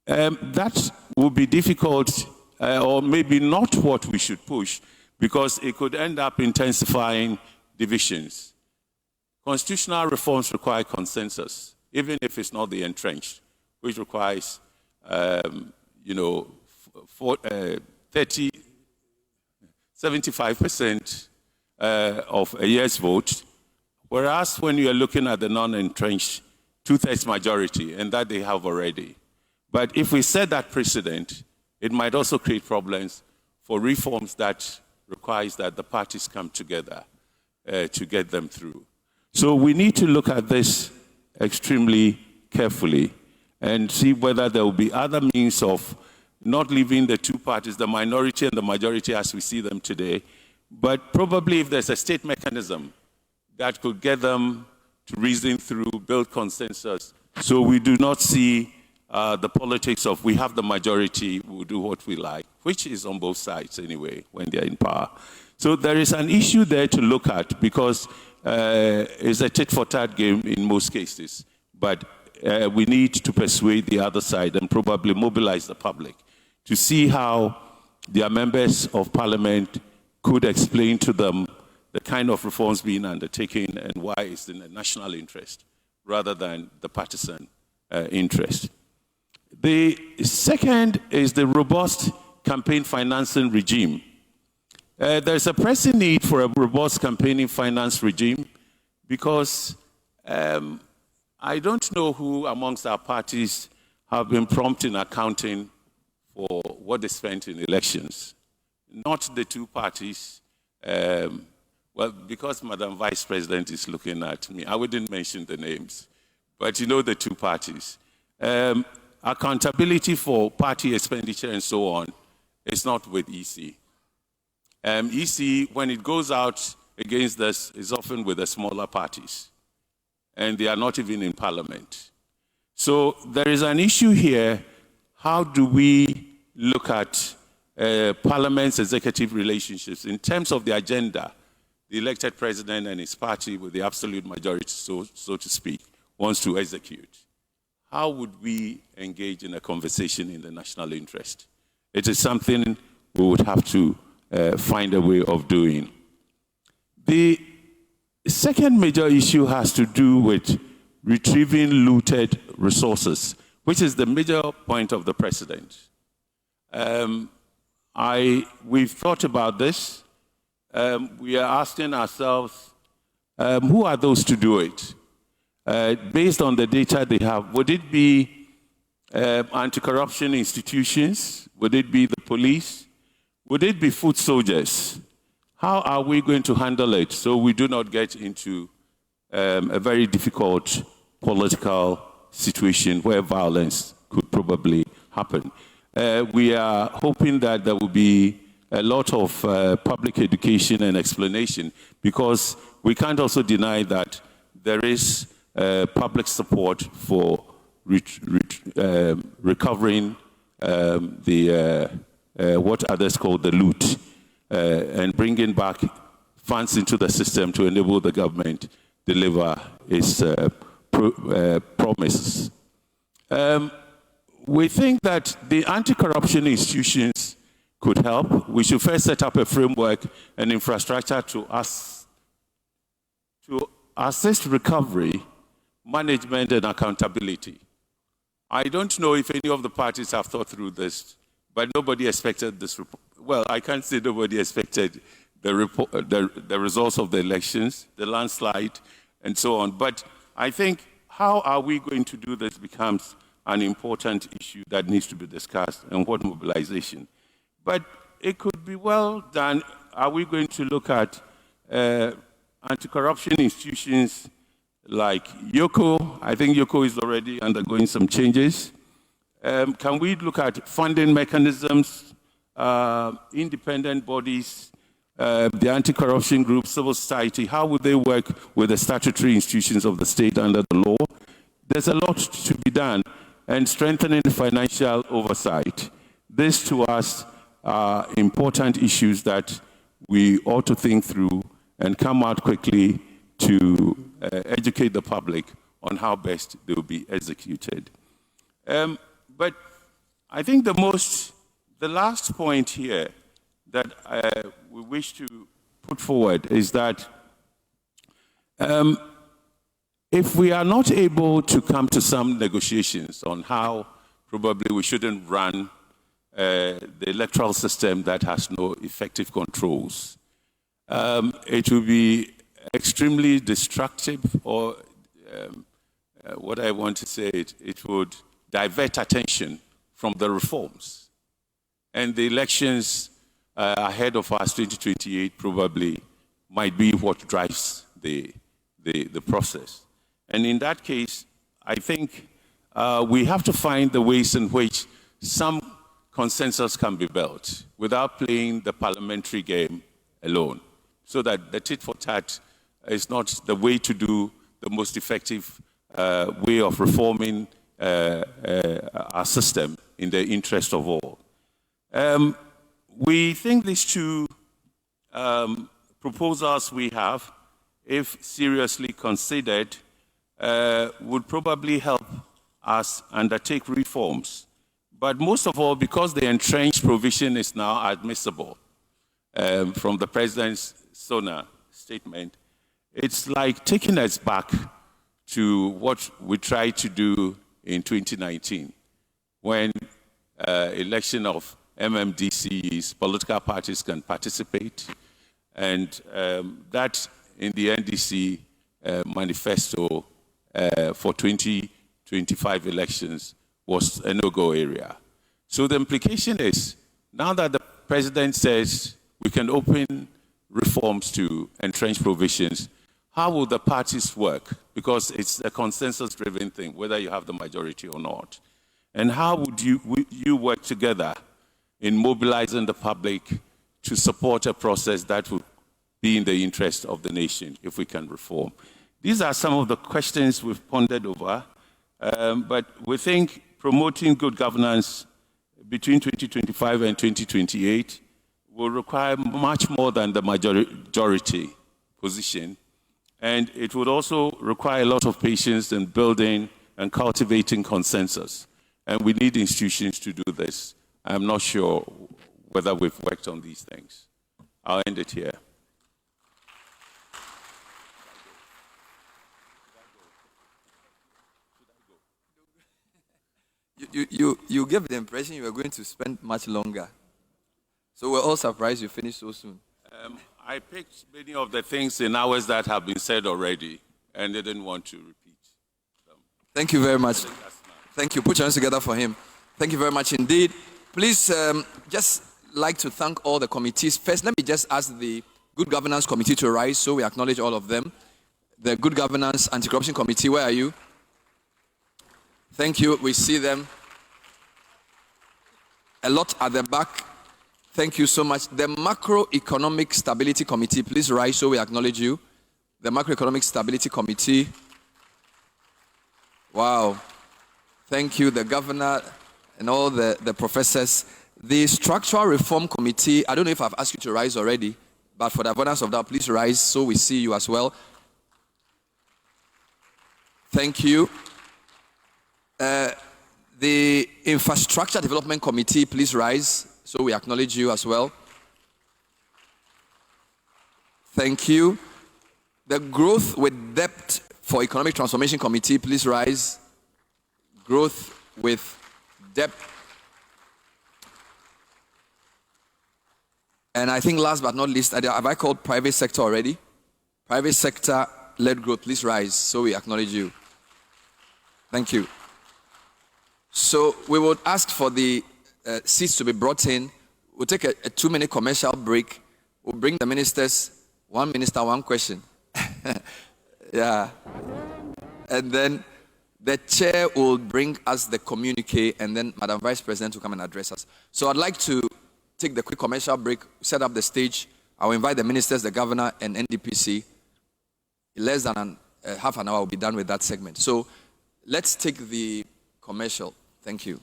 That would be difficult or maybe not what we should push because it could end up intensifying divisions. Constitutional reforms require consensus, even if it's not the entrenched, which requires 75% of a yes vote, whereas when you are looking at the non-entrenched, 2/3 majority, and that they have already. But if we set that precedent, it might also create problems for reforms that requires that the parties come together to get them through. So we need to look at this extremely carefully and see whether there will be other means of not leaving the two parties, the minority and the majority as we see them today, but probably if there's a state mechanism that could get them to reason through, build consensus, so we do not see the politics of we have the majority, we'll do what we like, which is on both sides anyway when they're in power. So there is an issue there to look at because it's a tit-for-tat game in most cases, but we need to persuade the other side and probably mobilize the public to see how their members of parliament could explain to them the kind of reforms being undertaken and why it's in the national interest rather than the partisan interest. The second is the robust campaign financing regime. There's a pressing need for a robust campaigning finance regime because I don't know who amongst our parties have been prompt in accounting for what they spent in elections. Not the two parties. Well, because Madam Vice President is looking at me, I wouldn't mention the names, but you know the two parties. Accountability for party expenditure and so on is not with EC. EC, when it goes out against this, is often with the smaller parties, and they are not even in parliament. So there is an issue here. How do we look at parliament's executive relationships in terms of the agenda the elected president and his party with the absolute majority, so to speak, wants to execute? How would we engage in a conversation in the national interest? It is something we would have to find a way of doing. The second major issue has to do with retrieving looted resources, which is the major point of the president. We've thought about this. We are asking ourselves, who are those to do it? Based on the data they have, would it be anti-corruption institutions? Would it be the police? Would it be foot soldiers? How are we going to handle it so we do not get into a very difficult political situation where violence could probably happen? We are hoping that there will be a lot of public education and explanation because we can't also deny that there is public support for recovering what others call the loot and bringing back funds into the system to enable the government deliver its promises. We think that the anti-corruption institutions could help. We should first set up a framework and infrastructure to assist recovery, management, and accountability. I don't know if any of the parties have thought through this, but nobody expected this report. Well, I can't say nobody expected the results of the elections, the landslide, and so on. But I think how are we going to do this becomes an important issue that needs to be discussed, and what mobilization. But it could be well done. Are we going to look at anti-corruption institutions like YOCO? I think YOCO is already undergoing some changes. Can we look at funding mechanisms, independent bodies, the anti-corruption groups, civil society? How would they work with the statutory institutions of the state under the law? There's a lot to be done, and strengthening financial oversight. This, to us, are important issues that we ought to think through and come out quickly to educate the public on how best they will be executed. But I think the last point here that we wish to put forward is that if we are not able to come to some negotiations on how probably we shouldn't run the electoral system that has no effective controls. It will be extremely destructive, or what I want to say, it would divert attention from the reforms. And the elections ahead of us, 2028, probably might be what drives the process. And in that case, I think we have to find the ways in which some consensus can be built without playing the parliamentary game alone, so that the tit for tat is not the way to do the most effective way of reforming our system in the interest of all. We think these two proposals we have, if seriously considered, would probably help us undertake reforms. But most of all, because the entrenched provision is now admissible from the President's SONA statement, it's like taking us back to what we tried to do in 2019, when election of MMDCs, political parties can participate, and that in the NDC manifesto for 2025 elections was a no-go area. So the implication is, now that the President says we can open reforms to entrenched provisions, how will the parties work? Because it's a consensus-driven thing, whether you have the majority or not. And how would you work together in mobilizing the public to support a process that would be in the interest of the nation if we can reform? These are some of the questions we've pondered over, but we think promoting good governance between 2025 and 2028 will require much more than the majority position. And it would also require a lot of patience in building and cultivating consensus. And we need institutions to do this. I'm not sure whether we've worked on these things. I'll end it here. You gave the impression you were going to spend much longer. So we're all surprised you finished so soon. I picked many of the things in hours that have been said already and didn't want to repeat them. Thank you very much. Thank you. Put your hands together for him. Thank you very much indeed. Please, just like to thank all the committees. First, let me just ask the Good Governance Committee to rise so we acknowledge all of them. The Good Governance Anti-Corruption Committee, where are you? Thank you. We see them a lot at the back. Thank you so much. The Macroeconomic Stability Committee, please rise so we acknowledge you. The Macroeconomic Stability Committee. Wow. Thank you, the governor and all the professors. The Structural Reform Committee, I don't know if I've asked you to rise already, but for the avoidance of that, please rise so we see you as well. Thank you. The Infrastructure Development Committee, please rise so we acknowledge you as well. Thank you. The Growth with Depth for Economic Transformation Committee, please rise. Growth with Depth. And I think last but not least, have I called private sector already? Private sector-led growth, please rise so we acknowledge you. Thank you. So we would ask for the seats to be brought in. We'll take a 2-minute commercial break. We'll bring the ministers, one minister, one question. Yeah. And then the chair will bring us the communique, and then Madam Vice President will come and address us. So I'd like to take the quick commercial break, set up the stage. I'll invite the ministers, the governor, and NDPC. In less than half an hour, we'll be done with that segment. So let's take the commercial. Thank you.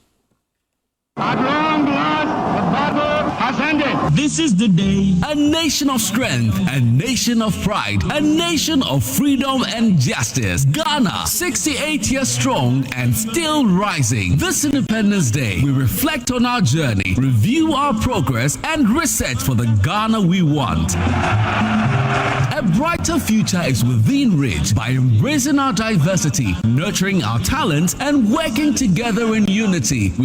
At long last, the battle has ended. This is the day. A nation of strength, a nation of pride, a nation of freedom and justice. Ghana, 68 years strong and still rising. This Independence Day, we reflect on our journey, review our progress, and research for the Ghana we want. A brighter future is within reach by embracing our diversity, nurturing our talents, and working together in unity. We